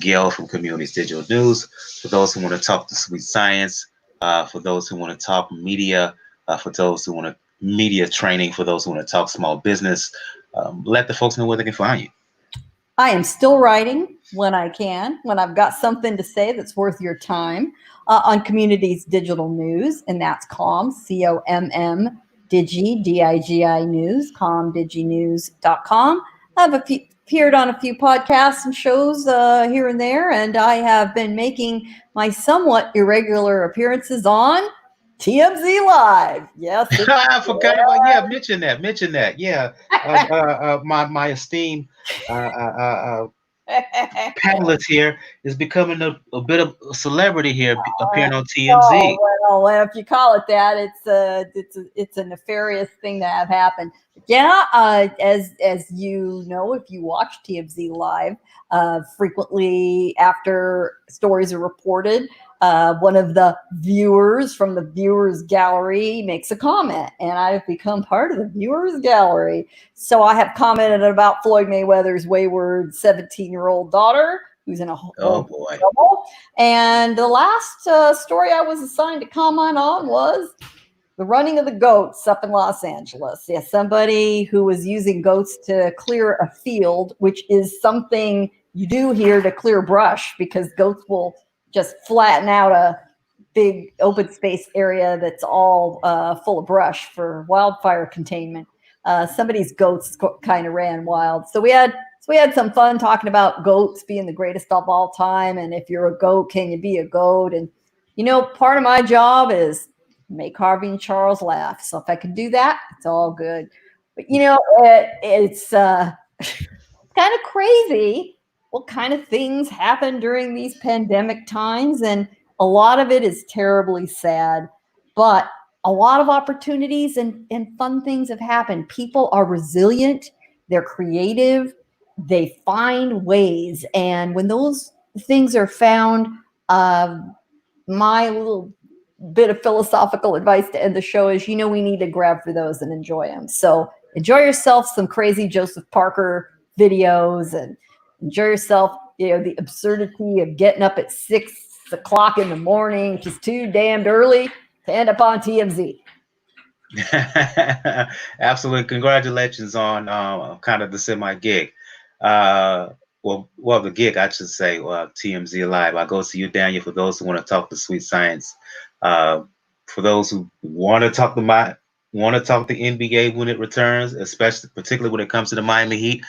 Gail from Communities Digital News. For those who want to talk the sweet science, for those who want to talk media, for those who want to media training, for those who want to talk small business, let the folks know where they can find you. I am still writing when I can, when I've got something to say that's worth your time on Communities Digital News, and that's COM, COMM, Digi, DIGI News, comdiginews.com. I've appeared on a few podcasts and shows here and there, and I have been making my somewhat irregular appearances on TMZ Live. Yes. I forgot about mention that. Yeah. My esteemed panelist here is becoming a bit of a celebrity here, appearing on TMZ. Oh, well, if you call it that, it's a nefarious thing to have happen. Yeah, as you know, if you watch TMZ Live, frequently after stories are reported, one of the viewers from the viewers gallery makes a comment, and I've become part of the viewers gallery. So I have commented about Floyd Mayweather's wayward 17-year-old daughter, who's in a Oh boy. trouble. And the last story I was assigned to comment on was the running of the goats up in Los Angeles. Yeah, somebody who was using goats to clear a field, which is something you do here to clear brush, because goats will just flatten out a big open space area that's all full of brush for wildfire containment. Somebody's goats kind of ran wild. So we had some fun talking about goats being the greatest of all time. And if you're a goat, can you be a goat? And, part of my job is make Harvey and Charles laugh. So if I can do that, it's all good. But, it's kind of crazy what kind of things happen during these pandemic times. And a lot of it is terribly sad. But a lot of opportunities and fun things have happened. People are resilient. They're creative. They find ways. And when those things are found, my little bit of philosophical advice to end the show is, we need to grab for those and enjoy them. So enjoy yourself some crazy Joseph Parker videos, and enjoy yourself, the absurdity of getting up at 6 o'clock in the morning, which is too damned early to end up on TMZ. Absolutely. Congratulations on kind of the semi gig. The gig, I should say, TMZ Live. I go to you, Daniel, for those who want to talk the sweet science. For those who want to talk the NBA when it returns, particularly when it comes to the Miami Heat.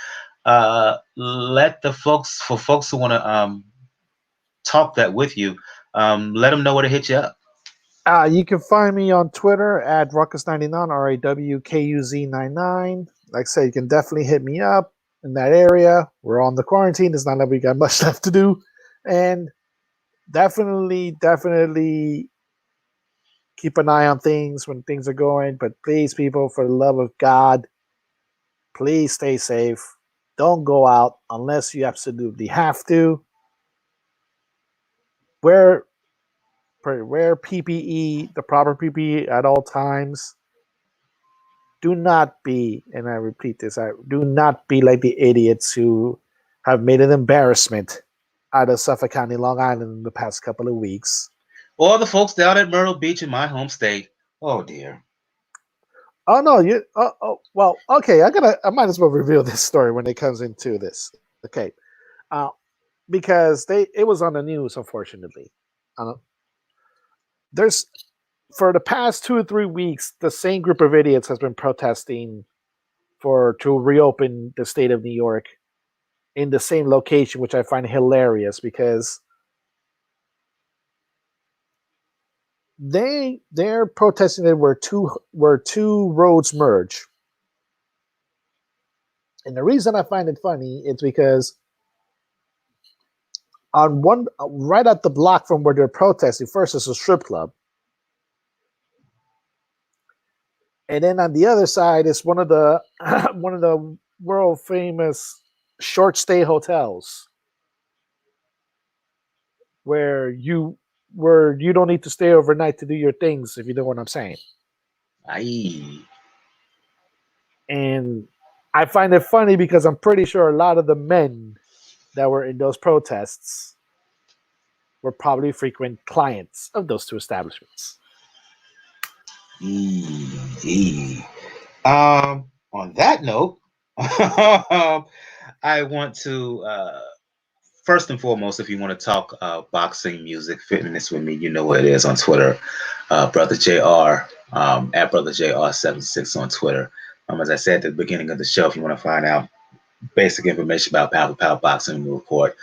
Let the folks who want to talk that with you, let them know where to hit you up. You can find me on Twitter at Ruckus99, RAWKUZ99. Like I said, you can definitely hit me up in that area. We're on the quarantine. It's not like we got much left to do. And definitely keep an eye on things when things are going. But please, people, for the love of God, please stay safe. Don't go out unless you absolutely have to. Wear PPE, the proper PPE at all times. Do not be, and I repeat this, do not be like the idiots who have made an embarrassment out of Suffolk County, Long Island in the past couple of weeks. Or the folks down at Myrtle Beach in my home state. Oh dear. Oh no, well, okay, I might as well reveal this story when it comes into this. Okay. Because it was on the news, unfortunately. There's, for the past 2 or 3 weeks, the same group of idiots has been protesting to reopen the state of New York in the same location, which I find hilarious because they're protesting that where two roads merge. And the reason I find it funny is because on one right at the block from where they're protesting, first is a strip club, and then on the other side is one of the one of the world famous short stay hotels where you don't need to stay overnight to do your things, if you know what I'm saying. Aye. And I find it funny because I'm pretty sure a lot of the men that were in those protests were probably frequent clients of those two establishments. On that note, I want to first and foremost, if you want to talk boxing, music, fitness with me, you know what it is on Twitter. Brother JR, at Brother JR76 on Twitter. As I said at the beginning of the show, if you want to find out basic information about Pound for Pound Boxing Report,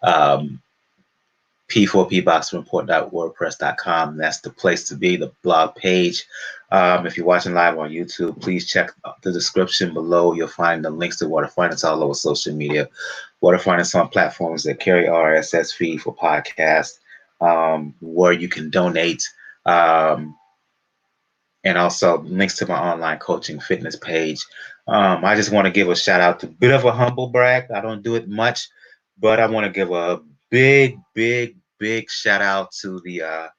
p4pboxingreport.wordpress.com. That's the place to be, the blog page. If you're watching live on YouTube, please check the description below. You'll find the links to Water Finance all over social media. Water Finance on platforms that carry RSS feed for podcasts, where you can donate, and also links to my online coaching fitness page. I just want to give a shout out to a bit of a humble brag. I don't do it much, but I want to give a big shout out to the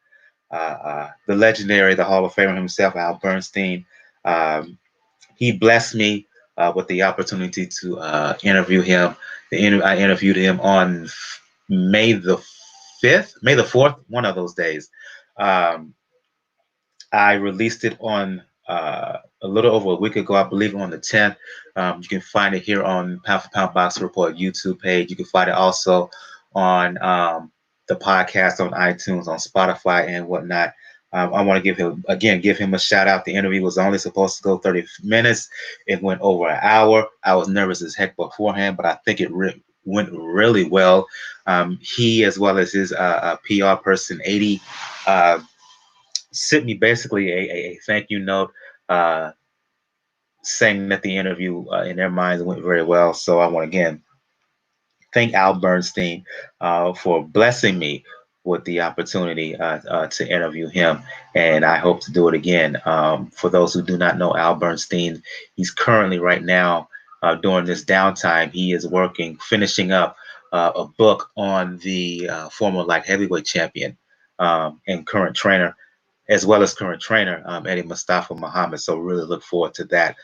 legendary, the Hall of Famer himself, Al Bernstein. He blessed me with the opportunity to interview him. I interviewed him on May the 5th, May the 4th, one of those days. I released it on a little over a week ago, I believe on the 10th. You can find it here on Pound for Pound Boxing Report YouTube page. You can find it also on the podcast on iTunes, on Spotify, and whatnot. I want to give him a shout out. The interview was only supposed to go 30 minutes. It went over an hour. I was nervous as heck beforehand, but I think it went really well. He, as well as his PR person, 80, sent me basically a thank you note, saying that the interview in their minds went very well. So I want to again thank Al Bernstein for blessing me with the opportunity to interview him, and I hope to do it again. For those who do not know Al Bernstein, he's currently right now during this downtime, he is finishing up a book on the former light heavyweight champion and current trainer, as well as current trainer Eddie Mustafa Muhammad. So really look forward to that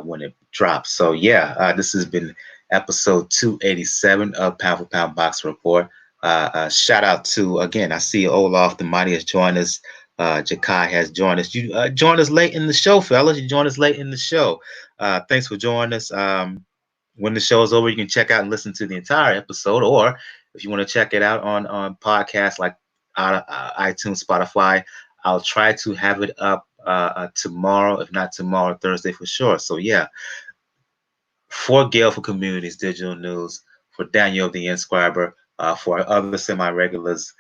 when it drops. So yeah, this has been episode 287 of Pound for Pound Box Report. Shout out to, again, I see Olaf the Mighty has joined us. Jakai has joined us. You joined us late in the show, fellas. You joined us late in the show. Thanks for joining us. When the show is over, you can check out and listen to the entire episode, or if you want to check it out on podcasts like iTunes, Spotify, I'll try to have it up tomorrow, if not tomorrow, Thursday for sure. So yeah, for Gail for Communities Digital News, for Daniel the Inscriber, for our other semi-regulars,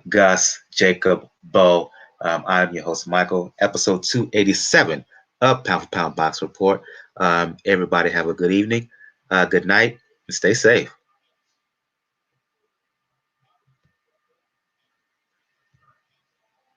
Gus, Jacob, Bo, I'm your host, Michael. Episode 287 of Pound for Pound Box Report. Everybody have a good evening, good night, and stay safe.